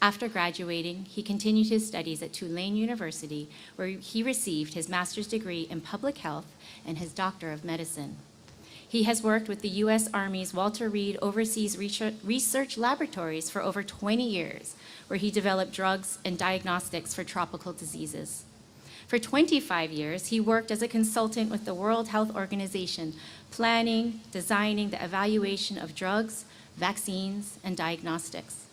After graduating, he continued his studies at Tulane University, where he received his master's degree in public health and his doctor of medicine. He has worked with the U.S. Army's Walter Reed Overseas Research Laboratories for over 20 years, where he developed drugs and diagnostics for tropical diseases. For 25 years, he worked as a consultant with the World Health Organization, planning, designing the evaluation of drugs, vaccines, and diagnostics.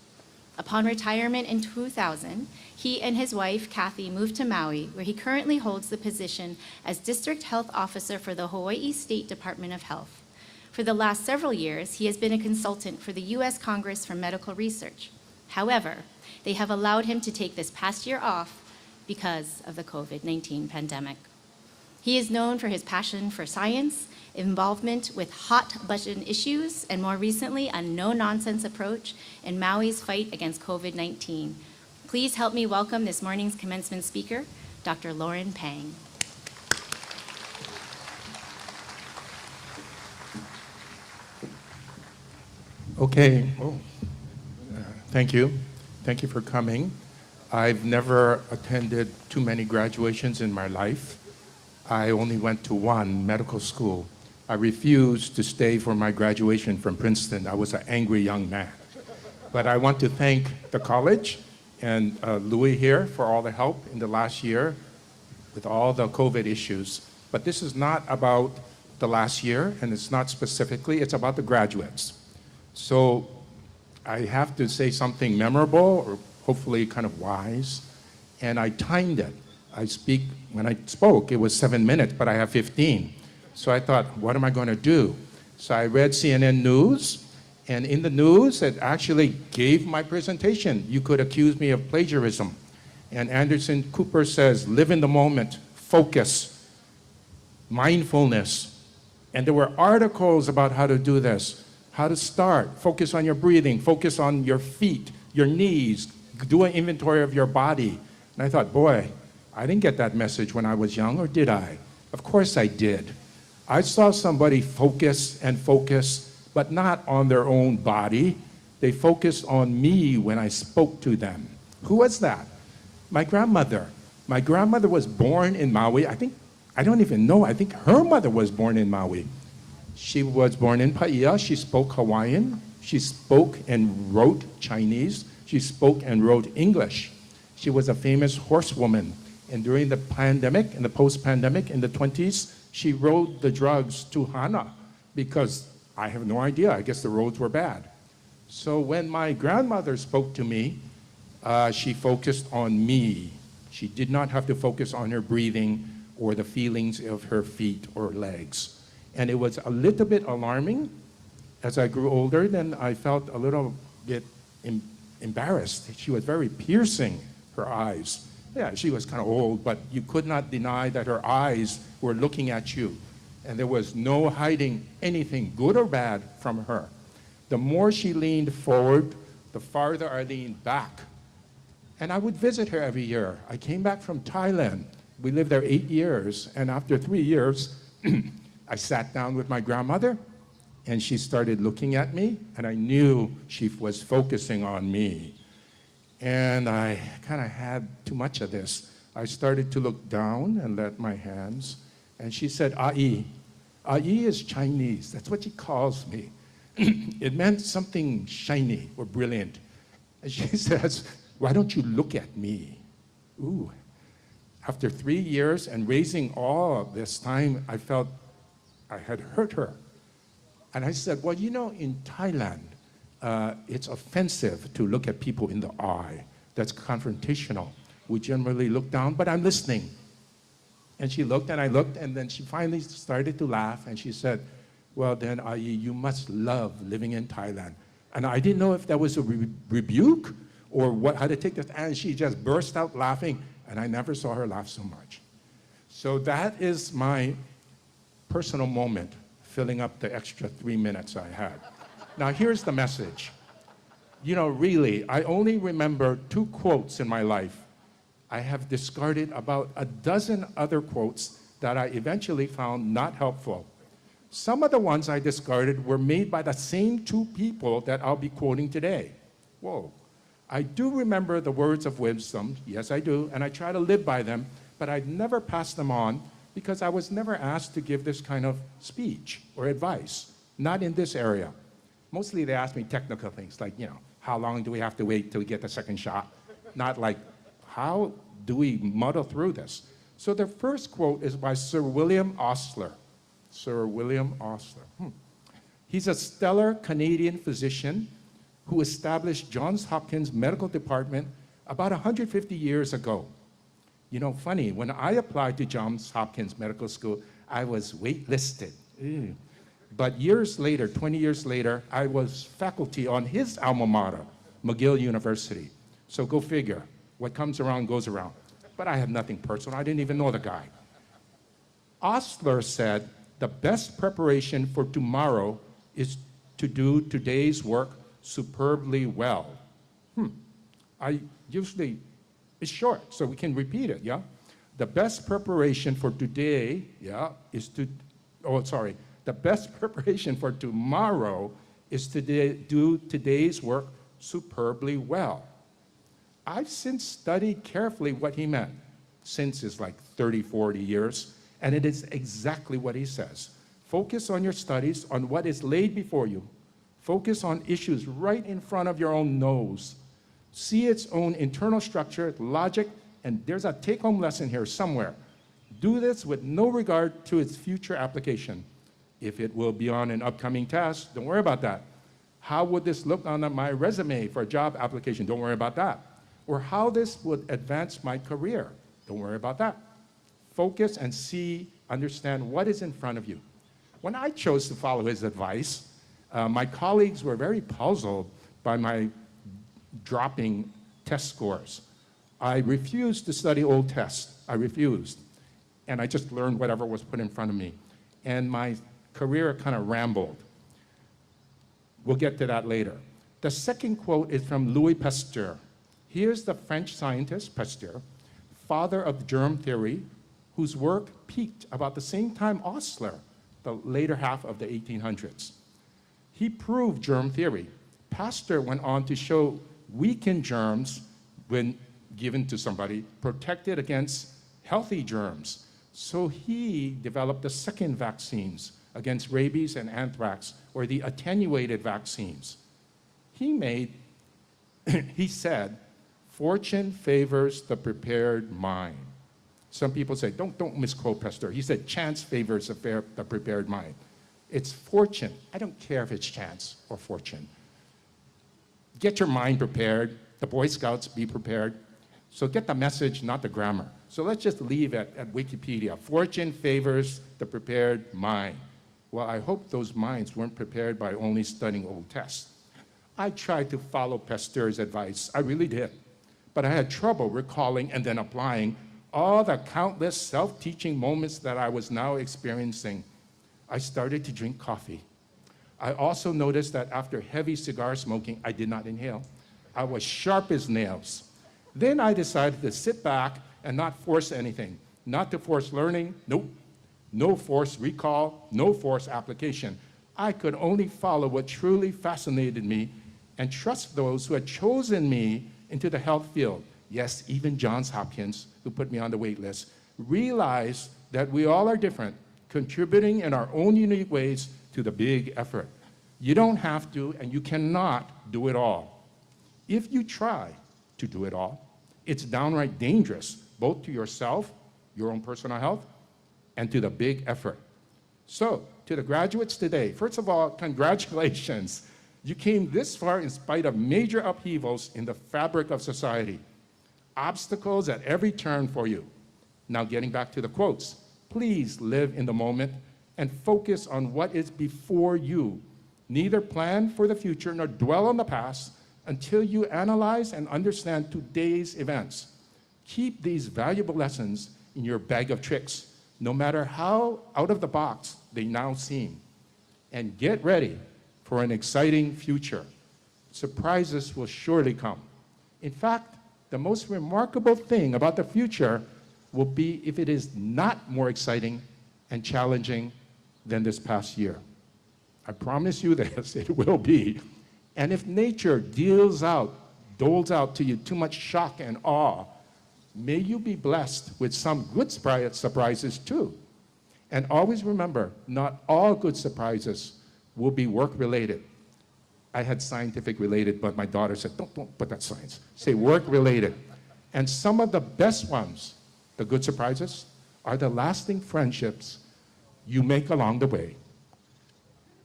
Upon retirement in 2000, he and his wife, Kathy, moved to Maui, where he currently holds the position as District Health Officer for the Hawaii State Department of Health. For the last several years, he has been a consultant for the U.S. Congress for Medical Research. However, they have allowed him to take this past year off because of the COVID-19 pandemic. He is known for his passion for science, involvement with hot-button issues, and more recently, a no-nonsense approach in Maui's fight against COVID-19. Please help me welcome this morning's commencement speaker, Dr. Lauren Pang. Okay, thank you. Thank you for coming. I've never attended too many graduations in my life. I only went to one, medical school. I refused to stay for my graduation from Princeton. I was an angry young man. But I want to thank the college and Louis here for all the help in the last year with all the COVID issues. But this is not about the last year, and it's not specifically, it's about the graduates. So I have to say something memorable or hopefully kind of wise, and I timed it. When I spoke, it was 7 minutes, but I have 15. So I thought, what am I going to do? So I read CNN News, and in the news, it actually gave my presentation. You could accuse me of plagiarism. And Anderson Cooper says, live in the moment, focus, mindfulness. And there were articles about how to do this, how to start, focus on your breathing, focus on your feet, your knees, do an inventory of your body. And I thought, boy, I didn't get that message when I was young, or did I? Of course I did. I saw somebody focus and focus, but not on their own body. They focused on me when I spoke to them. Who was that? My grandmother. My grandmother was born in Maui. I don't even know. I think her mother was born in Maui. She was born in Paia. She spoke Hawaiian. She spoke and wrote Chinese. She spoke and wrote English. She was a famous horsewoman. And during the pandemic and the post-pandemic in the 20s, she rode the drugs to Hana because I have no idea. I guess the roads were bad. So when my grandmother spoke to me, she focused on me. She did not have to focus on her breathing or the feelings of her feet or legs. And it was a little bit alarming. As I grew older, then I felt a little bit embarrassed. She was very piercing, her eyes. Yeah, she was kind of old, but you could not deny that her eyes were looking at you. And there was no hiding anything, good or bad, from her. The more she leaned forward, the farther I leaned back. And I would visit her every year. I came back from Thailand. We lived there 8 years, and after 3 years, I sat down with my grandmother, and she started looking at me, and I knew she was focusing on me. And I kind of had too much of this. I started to look down and let my hands, and she said, Ai. Ai is Chinese. That's what she calls me. It meant something shiny or brilliant. And she says, why don't you look at me? Ooh. After 3 years and raising all this time, I felt I had hurt her. And I said, well, you know, in Thailand, it's offensive to look at people in the eye. That's confrontational. We generally look down, but I'm listening. And she looked and I looked, and then she finally started to laugh, and she said, well, then, Ai, you must love living in Thailand. And I didn't know if that was a rebuke or what, how to take this. And she just burst out laughing, and I never saw her laugh so much. So that is my personal moment, filling up the extra 3 minutes I had. Now, here's the message. You know, really, I only remember 2 quotes in my life. I have discarded about a dozen other quotes that I eventually found not helpful. Some of the ones I discarded were made by the same 2 people that I'll be quoting today. Whoa. I do remember the words of wisdom, yes I do, and I try to live by them, but I'd never pass them on because I was never asked to give this kind of speech or advice, not in this area. Mostly they ask me technical things like, you know, how long do we have to wait till we get the second shot? Not like, how do we muddle through this? So the first quote is by Sir William Osler. Sir William Osler. He's a stellar Canadian physician who established Johns Hopkins Medical Department about 150 years ago. You know, funny, when I applied to Johns Hopkins Medical School, I was waitlisted. Ew. But years later, 20 years later, I was faculty on his alma mater, McGill University. So go figure, what comes around goes around. But I had nothing personal, I didn't even know the guy. Osler said, the best preparation for tomorrow is to do today's work superbly well. I usually, it's short, so we can repeat it, yeah? The best preparation for today, yeah, is to, the best preparation for tomorrow is to do today's work superbly well. I've since studied carefully what he meant. Since is like 30, 40 years. And it is exactly what he says. Focus on your studies, on what is laid before you. Focus on issues right in front of your own nose. See its own internal structure, logic, and there's a take-home lesson here somewhere. Do this with no regard to its future application. If it will be on an upcoming task, don't worry about that. How would this look on my resume for a job application? Don't worry about that. Or how this would advance my career? Don't worry about that. Focus and see, understand what is in front of you. When I chose to follow his advice, my colleagues were very puzzled by my dropping test scores. I refused to study old tests. I refused. And I just learned whatever was put in front of me. And my career kind of rambled. We'll get to that later. The second quote is from Louis Pasteur. Here's the French scientist, Pasteur, father of germ theory, whose work peaked about the same time Osler, the later half of the 1800s. He proved germ theory. Pasteur went on to show weakened germs, when given to somebody, protected against healthy germs. So he developed the second vaccines against rabies and anthrax, or the attenuated vaccines. He said, fortune favors the prepared mind. Some people say, don't misquote Pasteur. He said, chance favors the prepared mind. It's fortune. I don't care if it's chance or fortune. Get your mind prepared. The Boy Scouts, be prepared. So get the message, not the grammar. So let's just leave it at Wikipedia. Fortune favors the prepared mind. Well, I hope those minds weren't prepared by only studying old tests. I tried to follow Pasteur's advice. I really did. But I had trouble recalling and then applying all the countless self-teaching moments that I was now experiencing. I started to drink coffee. I also noticed that after heavy cigar smoking, I did not inhale. I was sharp as nails. Then I decided to sit back and not force anything. Not to force learning, nope. No forced recall, no forced application. I could only follow what truly fascinated me and trust those who had chosen me into the health field. Yes, even Johns Hopkins, who put me on the wait list, realized that we all are different, contributing in our own unique ways to the big effort. You don't have to, and you cannot do it all. If you try to do it all, it's downright dangerous, both to yourself, your own personal health, and to the big effort. So, to the graduates today, first of all, congratulations. You came this far in spite of major upheavals in the fabric of society. Obstacles at every turn for you. Now getting back to the quotes, please live in the moment and focus on what is before you. Neither plan for the future nor dwell on the past until you analyze and understand today's events. Keep these valuable lessons in your bag of tricks, no matter how out of the box they now seem. And get ready for an exciting future. Surprises will surely come. In fact, the most remarkable thing about the future will be if it is not more exciting and challenging than this past year. I promise you this, it will be. And if nature doles out to you too much shock and awe, may you be blessed with some good surprises too. And always remember, not all good surprises will be work-related. I had scientific-related, but my daughter said, don't put that science. Say work-related. And some of the best ones, the good surprises, are the lasting friendships you make along the way.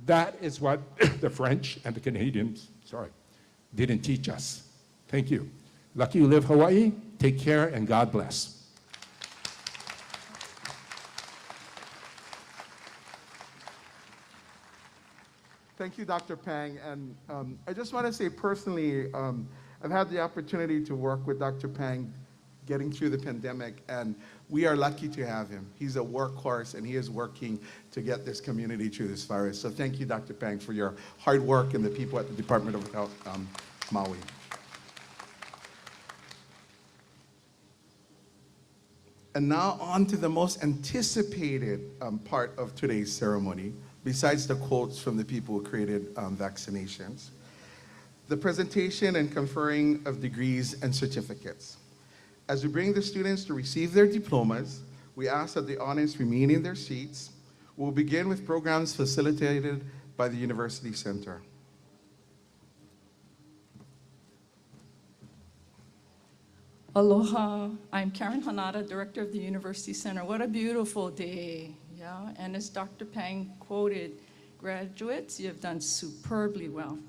That is what the French and the Canadians, didn't teach us. Thank you. Lucky you live Hawaii. Take care and God bless. Thank you, Dr. Pang. And I just want to say personally, I've had the opportunity to work with Dr. Pang getting through the pandemic, and we are lucky to have him. He's a workhorse, and he is working to get this community through this virus. So thank you, Dr. Pang, for your hard work and the people at the Department of Health, Maui. And now on to the most anticipated part of today's ceremony, besides the quotes from the people who created vaccinations, the presentation and conferring of degrees and certificates. As we bring the students to receive their diplomas, we ask that the audience remain in their seats. We'll begin with programs facilitated by the University Center. Aloha, I'm Karen Hanada, Director of the University Center. What a beautiful day, yeah? And as Dr. Pang quoted, graduates, you have done superbly well.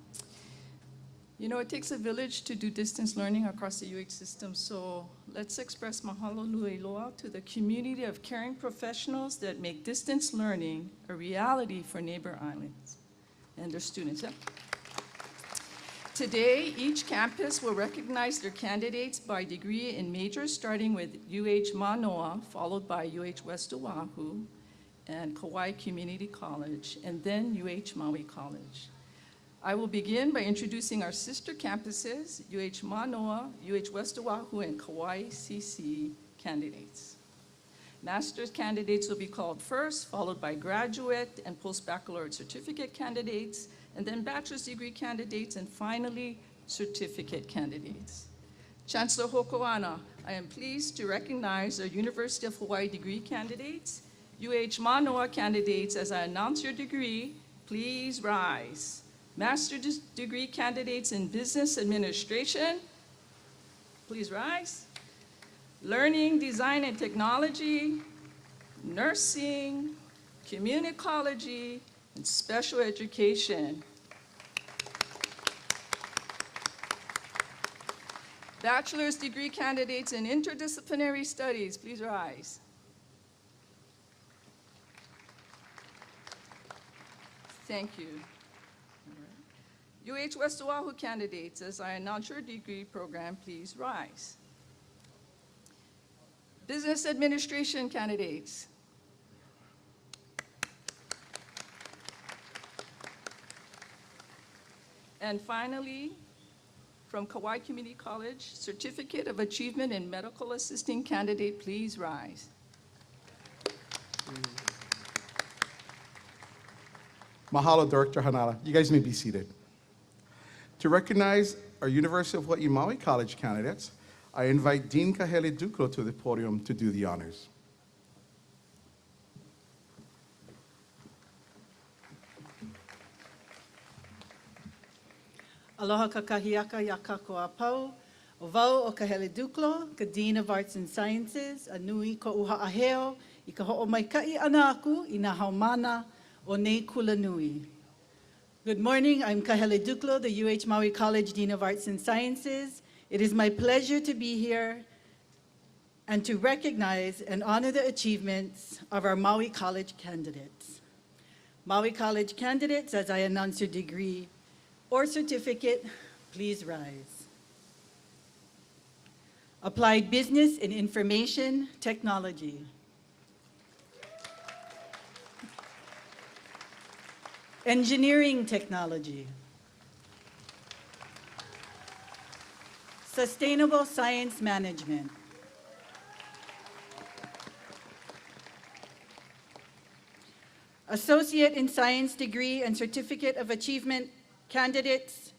You know, it takes a village to do distance learning across the UH system, so let's express mahalo nui loa to the community of caring professionals that make distance learning a reality for neighbor islands and their students. Yeah? Today, each campus will recognize their candidates by degree in majors, starting with UH Manoa, followed by UH West Oahu, and Kauai Community College, and then UH Maui College. I will begin by introducing our sister campuses, UH Manoa, UH West Oahu, and Kauai CC candidates. Master's candidates will be called first, followed by graduate and post-baccalaureate certificate candidates, and then bachelor's degree candidates, and finally, certificate candidates. Chancellor Hokoana, I am pleased to recognize our University of Hawaii degree candidates, UH Manoa candidates. As I announce your degree, please rise. Master's degree candidates in business administration, please rise. Learning, design, and technology, nursing, communicology, and special education. Bachelor's degree candidates in interdisciplinary studies, please rise. Thank you. UH West Oahu candidates, as I announce your degree program, please rise. Business administration candidates. And finally, from Kauai Community College, Certificate of Achievement in Medical Assisting candidate, please rise. Mahalo, Director Hanala. You guys may be seated. To recognize our University of Hawaii Maui College candidates, I invite Dean Kahele Duklo to the podium to do the honors. Aloha kakahiaka yakako apau. O wau o Kahele Duklo, ka Dean of Arts and Sciences, a nui ko uha aheo, I ka ho'omaikai ana aku, I nā haumana o nei kula nui. Good morning, I'm Kahele Duklo, the UH Maui College Dean of Arts and Sciences. It is my pleasure to be here and to recognize and honor the achievements of our Maui College candidates. Maui College candidates, as I announce your degree or certificate, please rise. Applied Business in Information Technology. Engineering Technology. Sustainable Science Management. Associate in Science degree and Certificate of Achievement candidates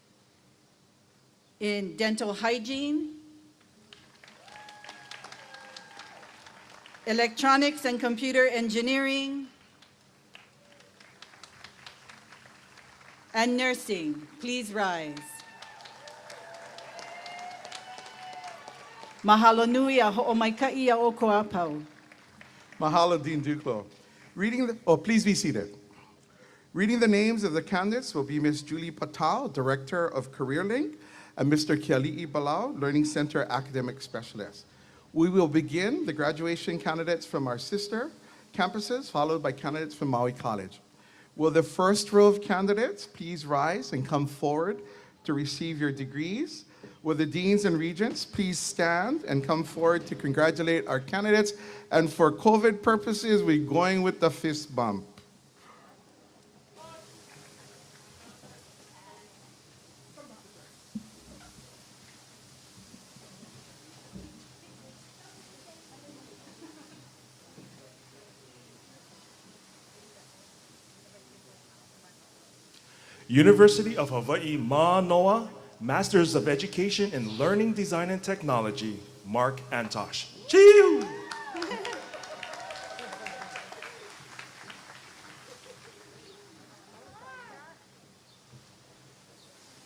in Dental Hygiene, Electronics and Computer Engineering, and Nursing. Please rise. Mahalo nui a ho'omaikai a o ko apau. Mahalo, Dean Duklo. Please be seated. Reading the names of the candidates will be Ms. Julie Patal, Director of Career Link, and Mr. Kiali'i Balau, Learning Center Academic Specialist. We will begin the graduation candidates from our sister campuses, followed by candidates from Maui College. Will the first row of candidates please rise and come forward to receive your degrees? Will the deans and regents please stand and come forward to congratulate our candidates? And for COVID purposes, we're going with the fist bump. University of Hawaii Manoa, Masters of Education in Learning, Design, and Technology, Mark Antosh. Chee!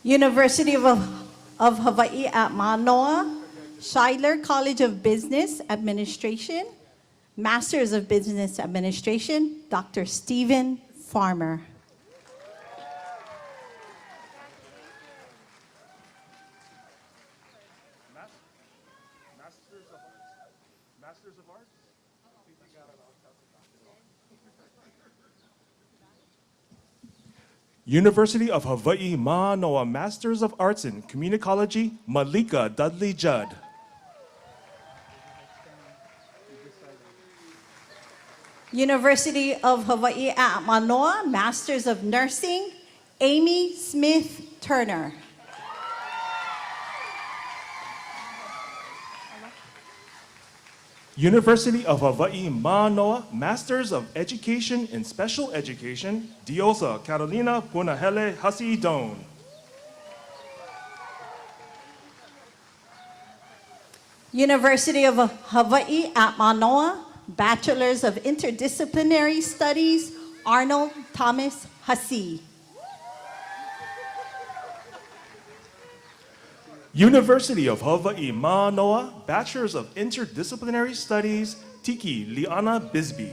University of Hawaii at Manoa, Schuyler College of Business Administration, Masters of Business Administration, Dr. Stephen Farmer. Masters of Arts? University of Hawaii Manoa, Masters of Arts in Communicology, Malika Dudley Judd. University of Hawaii at Manoa, Masters of Nursing, Amy Smith Turner. University of Hawaii Manoa, Masters of Education in Special Education, Diosa Carolina Punahele Hasidon. University of Hawaii at Manoa, Bachelors of Interdisciplinary Studies, Arnold Thomas Hussey. University of Hawaii Manoa, Bachelors of Interdisciplinary Studies, Tiki Liana Bisbee.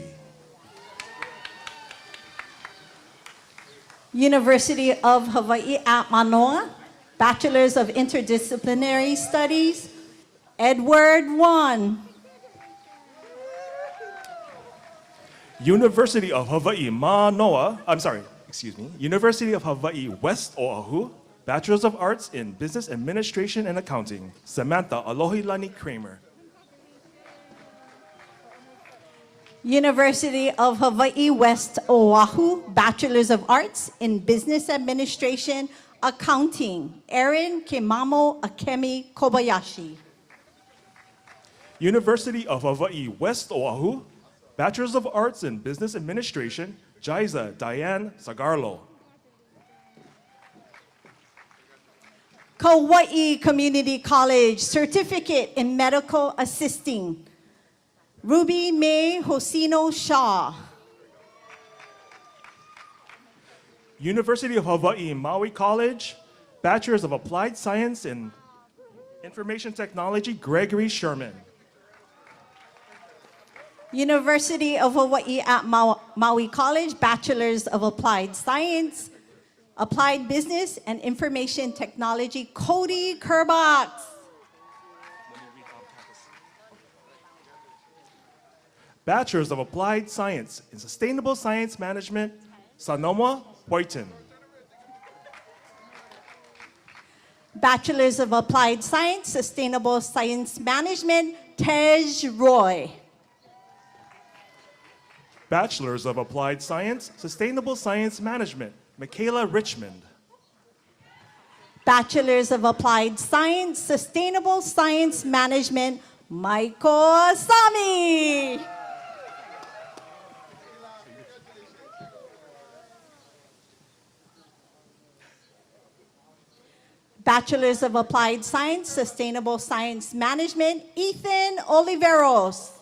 University of Hawaii at Manoa, Bachelors of Interdisciplinary Studies, Edward Wan. University of Hawaii University of Hawaii West Oahu, Bachelors of Arts in Business Administration and Accounting, Samantha Alohilani Kramer. University of Hawaii West Oahu, Bachelors of Arts in Business Administration, Accounting, Erin Kimamo Akemi Kobayashi. University of Hawaii West Oahu, Bachelors of Arts in Business Administration, Jaiza Diane Sagarlo. Kauai Community College, Certificate in Medical Assisting, Ruby May Hosino Shaw. University of Hawaii Maui College, Bachelors of Applied Science in Information Technology, Gregory Sherman. University of Hawaii at Maui College, Bachelors of Applied Science, Applied Business and Information Technology, Cody Kerbox. Bachelors of Applied Science in Sustainable Science Management, Sanoma Poitin. Bachelors of Applied Science, Sustainable Science Management, Tej Roy. Bachelors of Applied Science, Sustainable Science Management, Michaela Richmond. Bachelors of Applied Science, Sustainable Science Management, Michael Asami. Bachelors of Applied Science, Sustainable Science Management, Ethan Oliveros.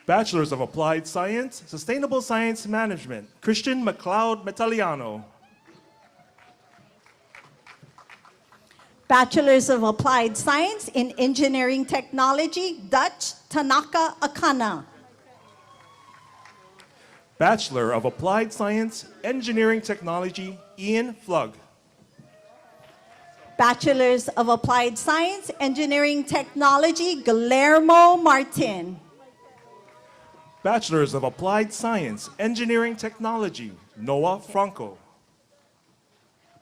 Bachelors of Applied Science, Sustainable Science Management, Christian McLeod Metaliano. Bachelors of Applied Science in Engineering Technology, Dutch Tanaka Akana. Bachelor of Applied Science, Engineering Technology, Ian Flug. Bachelors of Applied Science, Engineering Technology, Guillermo Martin. Bachelors of Applied Science, Engineering Technology, Noah Franco.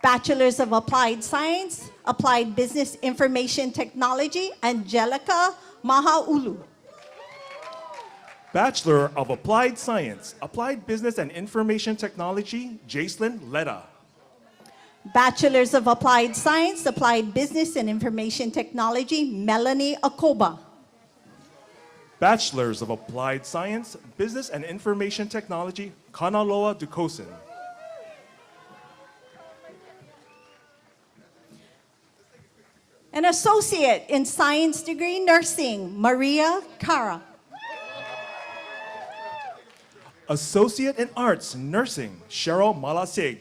Bachelors of Applied Science, Applied Business Information Technology, Angelica Mahaulu. Bachelor of Applied Science, Applied Business and Information Technology, Jacelyn Letta. Bachelors of Applied Science, Applied Business and Information Technology, Melanie Akoba. Bachelors of Applied Science, Business and Information Technology, Kanaloa Dukosin. An Associate in Science Degree Nursing, Maria Cara. Associate in Arts, Nursing, Cheryl Malasig.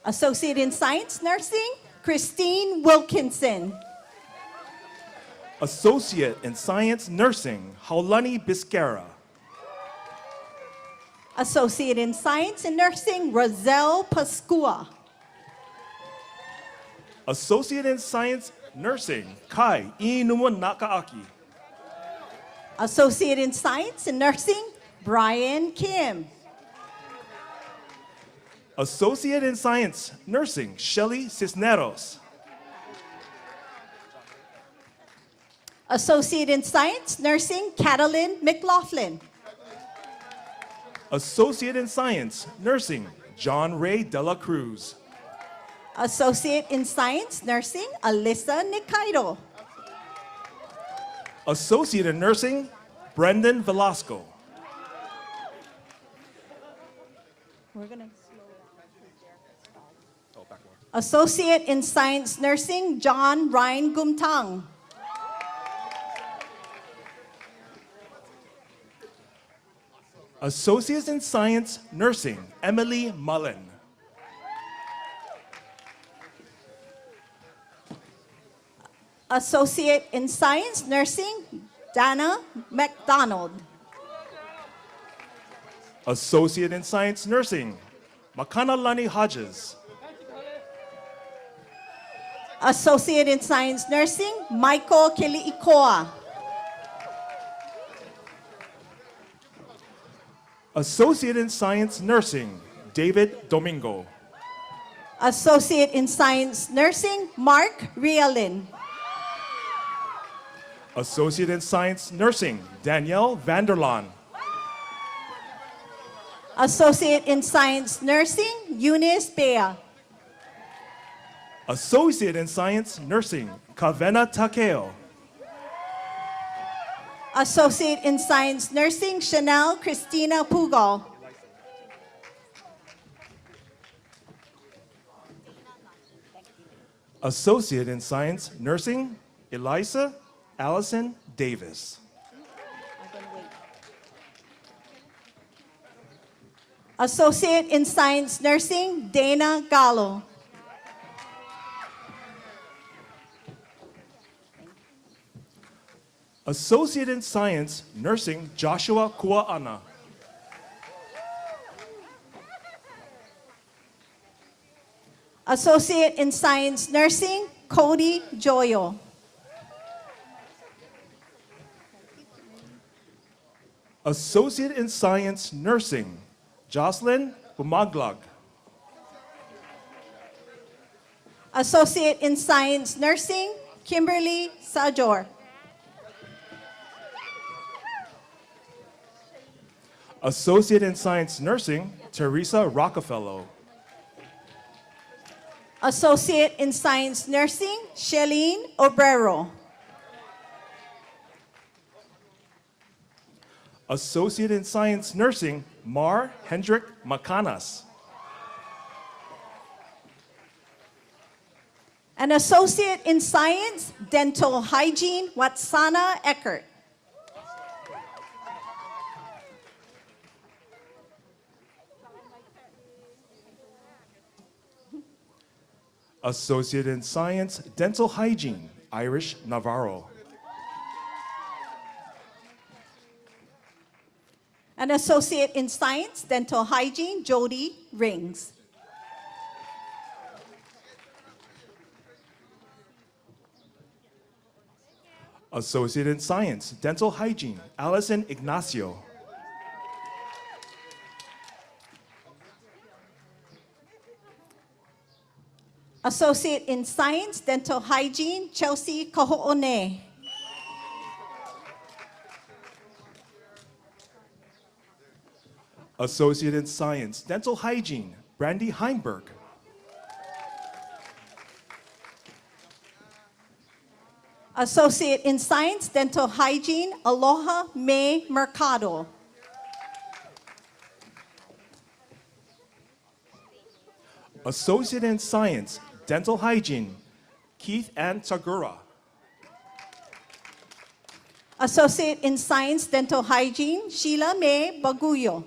Associate in Science Nursing, Christine Wilkinson. Associate in Science Nursing, Haulani Biscara. Associate in Science and Nursing, Roselle Pascua. Associate in Science Nursing, Kai Inuma Nakaaki. Associate in Science and Nursing, Brian Kim. Associate in Science Nursing, Shelly Cisneros. Associate in Science Nursing, Catalin McLaughlin. Associate in Science Nursing, John Ray Dela Cruz. Associate in Science Nursing, Alyssa Nikaido. Associate in Nursing, Brendan Velasco. We're gonna Associate in Science Nursing, John Ryan Gumtang. Associate in Science Nursing, Emily Mullen. Associate in Science Nursing, Dana McDonald. Associate in Science Nursing, Makana Lani Hodges. Associate in Science Nursing, Michael Kiliikoa. Associate in Science Nursing, David Domingo. Associate in Science Nursing, Mark Rialin. Associate in Science Nursing, Danielle Vanderlaan. Associate in Science Nursing, Eunice Bea. Associate in Science Nursing, Kavena Takeo. Associate in Science Nursing, Chanel Christina Pugal. Associate in Science Nursing, Elisa Allison Davis. Associate in Science Nursing, Dana Gallo. Associate in Science Nursing, Joshua Kua'ana. Associate in Science Nursing, Cody Joyo. Associate in Science Nursing, Jocelyn Bumaglag. Associate in Science Nursing, Kimberly Sajor. Associate in Science Nursing, Teresa Rockefeller. Associate in Science Nursing, Shelleen Obrero. Associate in Science Nursing, Mar Hendrik Makanas. An Associate in Science, Dental Hygiene, Watsana Eckert. Associate in Science, Dental Hygiene, Irish Navarro. An Associate in Science, Dental Hygiene, Jody Rings. Associate in Science, Dental Hygiene, Allison Ignacio. Associate in Science, Dental Hygiene, Chelsea Kaho'one. Associate in Science, Dental Hygiene, Brandy Heimberg. Associate in Science, Dental Hygiene, Aloha May Mercado. Associate in Science, Dental Hygiene, Keith Ann Tagura. Associate in Science, Dental Hygiene, Sheila May Baguyo.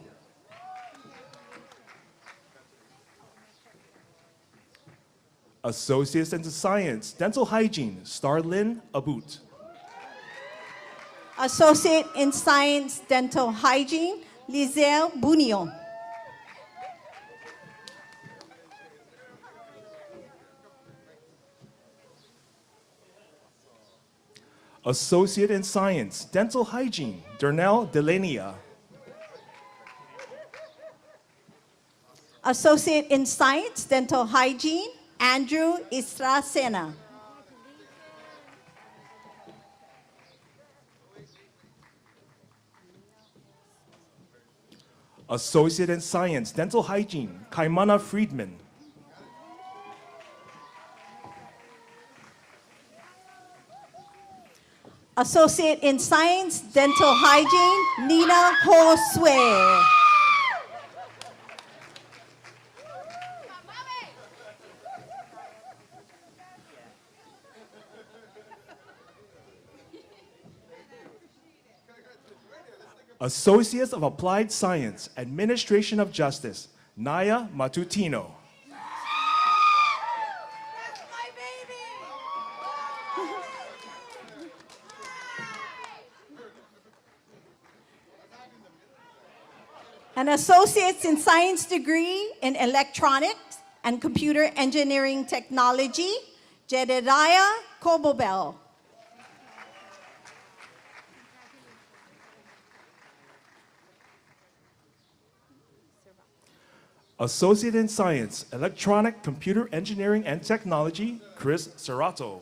Associates in Science, Dental Hygiene, Starlyn Abut. Associate in Science, Dental Hygiene, Lizelle Bunio. Associate in Science, Dental Hygiene, Dernell Delania. Associate in Science, Dental Hygiene, Andrew Estracena. Associate in Science, Dental Hygiene, Kaimana Friedman. Associate in Science, Dental Hygiene, Nina Josue. Associates of Applied Science, Administration of Justice, Naya Matutino. An Associate's in Science degree in Electronics and Computer Engineering Technology, Jedediah Kobobel. Associate in Science, Electronic, Computer Engineering and Technology, Chris Serrato.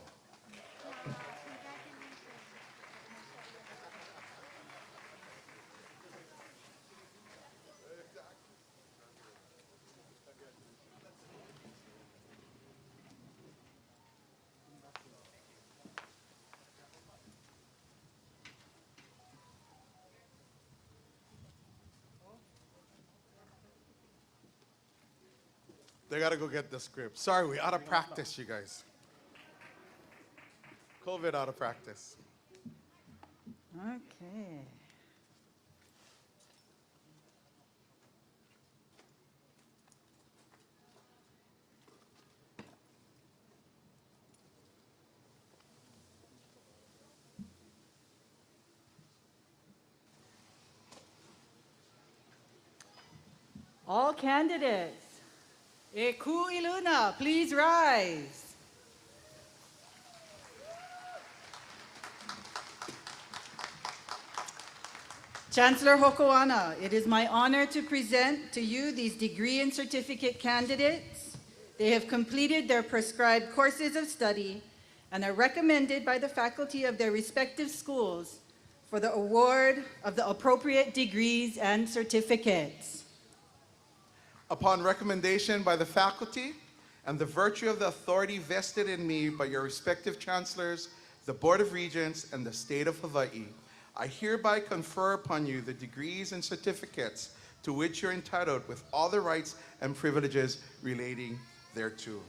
They gotta go get the script. Sorry, we out of practice, you guys. COVID out of practice. Okay. All candidates. E ku iluna, please rise. Chancellor Hokoana, it is my honor to present to you these degree and certificate candidates. They have completed their prescribed courses of study and are recommended by the faculty of their respective schools for the award of the appropriate degrees and certificates. Upon recommendation by the faculty and the virtue of the authority vested in me by your respective chancellors, the Board of Regents, and the State of Hawaii, I hereby confer upon you the degrees and certificates to which you're entitled with all the rights and privileges relating thereto.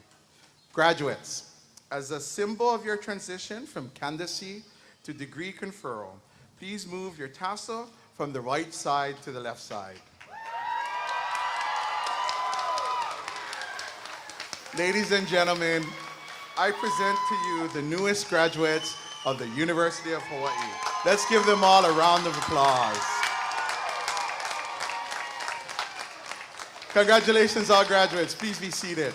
Graduates, as a symbol of your transition from candidacy to degree conferral, please move your tassel from the right side to the left side. Ladies and gentlemen, I present to you the newest graduates of the University of Hawaii. Let's give them all a round of applause. Congratulations, all graduates. Please be seated.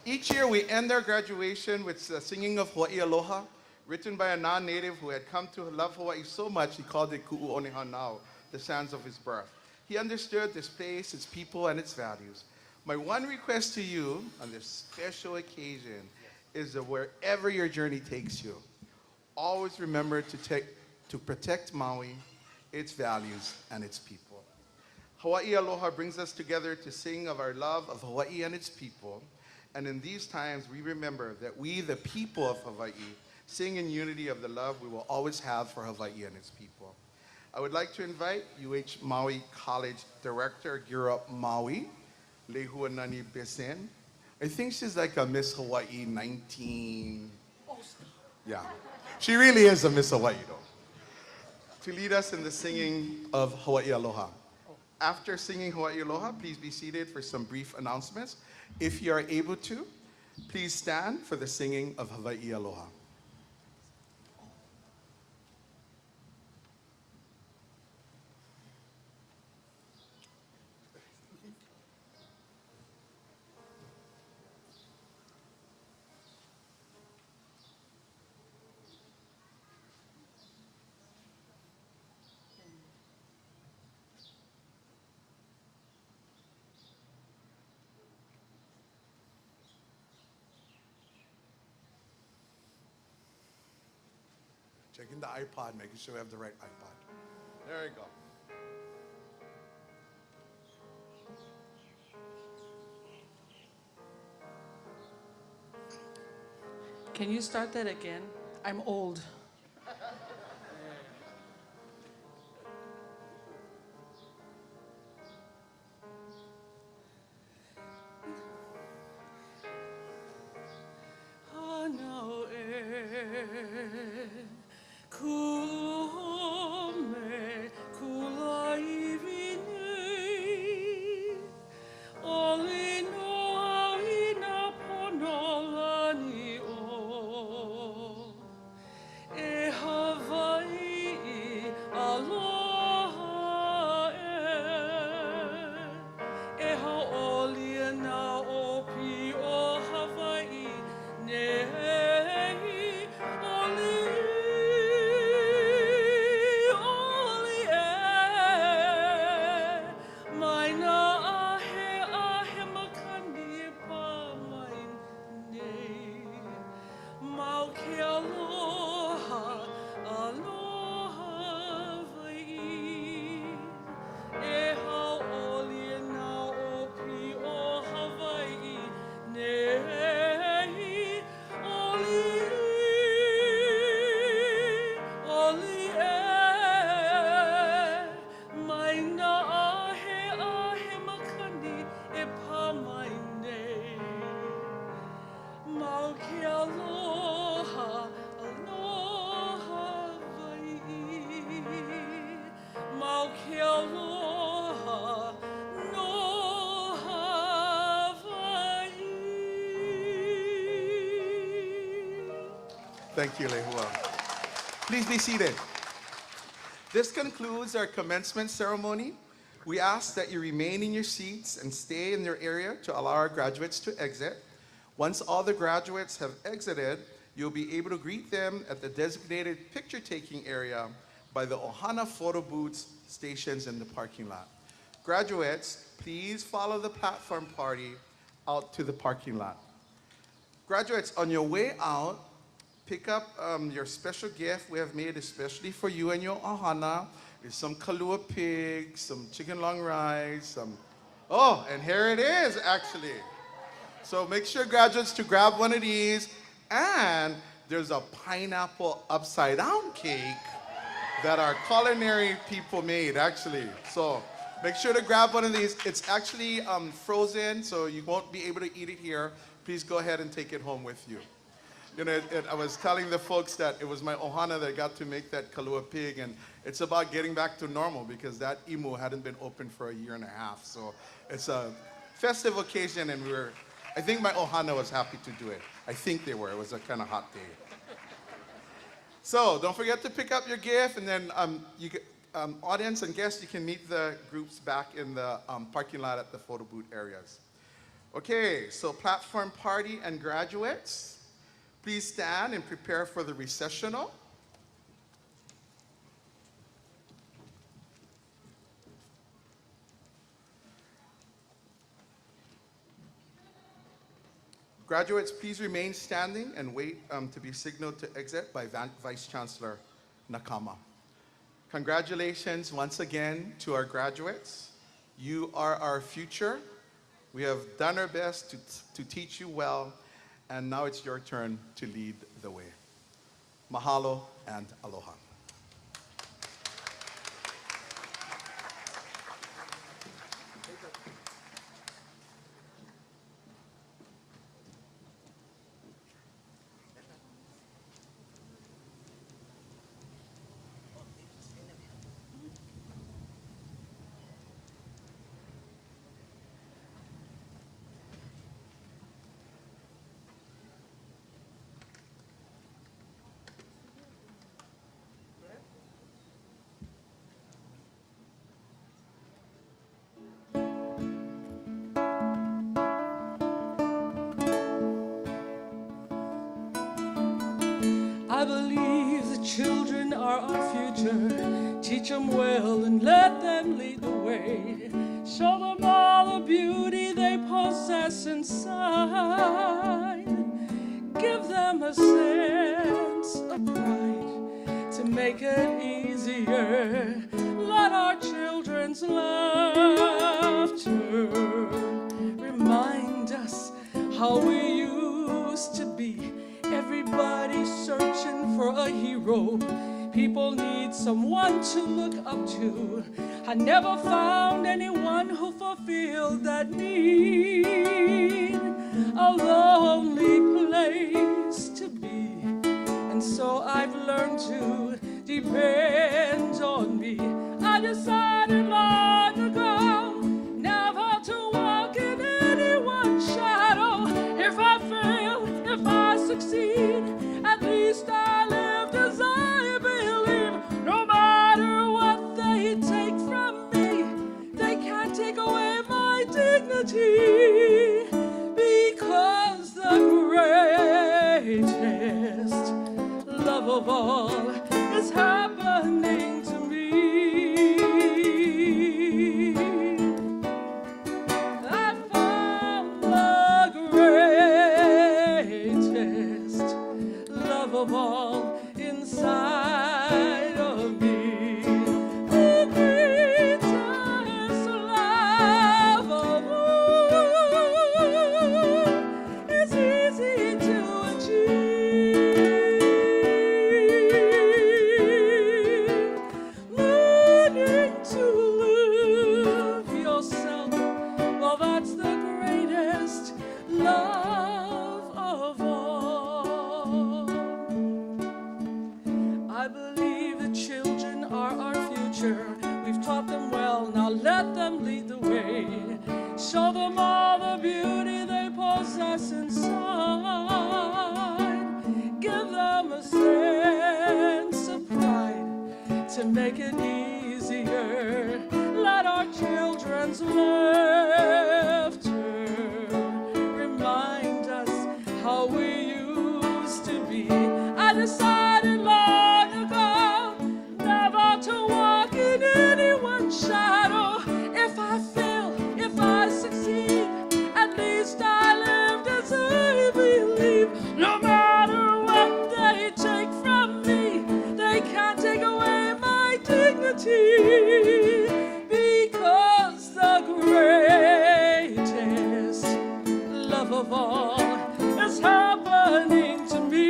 Each year, we end our graduation with the singing of Hawaii Aloha, written by a non-native who had come to love Hawaii so much he called it Ku'u Onehanau, the sands of his birth. He understood this place, its people, and its values. My one request to you on this special occasion is that wherever your journey takes you, always remember to protect Maui, its values, and its people. Hawaii Aloha brings us together to sing of our love of Hawaii and its people. And in these times, we remember that we, the people of Hawaii, sing in unity of the love we will always have for Hawaii and its people. I would like to invite UH Maui College Director Gira Maui, Lehuanani Besen. I think she's like a Miss Hawaii 19. Yeah, she really is a Miss Hawaii though. To lead us in the singing of Hawaii Aloha. After singing Hawaii Aloha, please be seated for some brief announcements. If you are able to, please stand for the singing of Hawaii Aloha. Checking the iPod, making sure we have the right iPod. There we go. Can you start that again? I'm old. Kume kulaivine olino ina ponolani o e Hawaii aloha e haolia na opi o Hawaii nei oli oli mai na ahe makani pa mai nei mau ke aloha aloha vai e haoli na opi o Hawaii nei oli oli mai na ahe makani e pa mai nei mau ke aloha aloha vai mau ke aloha noha vai. Thank you, Lehua. Please be seated. This concludes our commencement ceremony. We ask that you remain in your seats and stay in your area to allow our graduates to exit. Once all the graduates have exited, you'll be able to greet them at the designated picture-taking area by the Ohana photo booths stations in the parking lot. Graduates, please follow the platform party out to the parking lot. Graduates, on your way out, pick up your special gift we have made especially for you and your ohana. There's some kalua pig, some chicken long rice, oh, and here it is, actually. So make sure, graduates, to grab one of these. And there's a pineapple upside-down cake that our culinary people made, actually. So make sure to grab one of these. It's actually frozen, so you won't be able to eat it here. Please go ahead and take it home with you. You know, I was telling the folks that it was my ohana that got to make that kalua pig, and it's about getting back to normal because that imu hadn't been open for a year and a half. So it's a festive occasion, and I think my ohana was happy to do it. I think they were. It was a kind of hot day. So don't forget to pick up your gift, and then audience and guests, you can meet the groups back in the parking lot at the photo booth areas. Okay, so platform party and graduates, please stand and prepare for the recessional. Graduates, please remain standing and wait to be signaled to exit by Vice Chancellor Nakama. Congratulations once again to our graduates. You are our future. We have done our best to teach you well, and now it's your turn to lead the way. Mahalo and aloha. I believe the children are our future. Teach them well and let them lead the way. Show them all the beauty they possess inside. Give them a sense of pride to make it easier. Let our children's laughter remind us how we used to be. Everybody's searching for a hero. People need someone to look up to. I never found anyone who fulfilled that need. A lonely place to be, and learn to depend on me. I decided long ago never to walk in anyone's shadow. If I fail, if I succeed, at least I lived as I believe. No matter what they take from me, they can't take away my dignity, because the greatest love of all is happening to me. I found the greatest love of all inside of me. The greatest love of all is easy to achieve. Learning to love yourself, well, that's the greatest love of all. I believe the children are our future. We've taught them well, now let them lead the way. Show them all the beauty they possess inside. Give them a sense of pride to make it easier. Let our children's laughter remind us how we used to be. I decided long ago never to walk in anyone's shadow. If I fail, if I succeed, at least I lived as I believe. No matter what they take from me, they can't take away my dignity, because the greatest love of all is happening to me.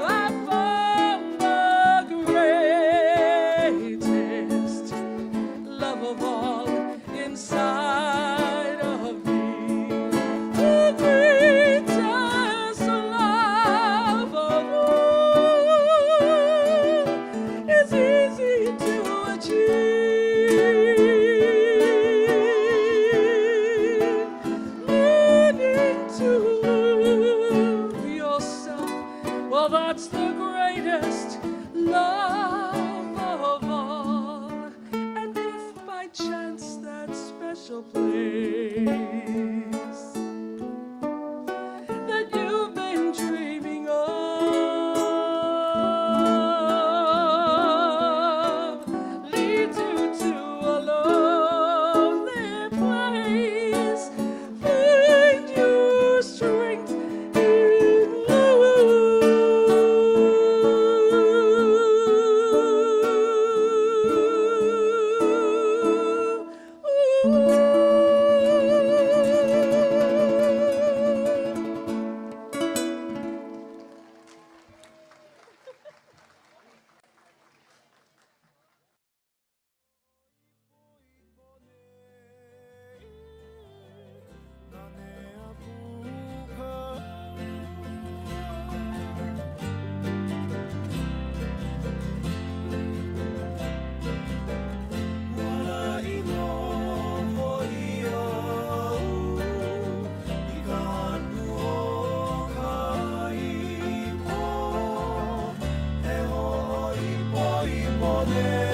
I found the greatest love of all inside of me. The greatest love of all is easy to achieve. Learning to love yourself, well, that's the greatest love of all. And if by chance that special place that you've been dreaming of leads you to a lonely place, find your strength in Morning.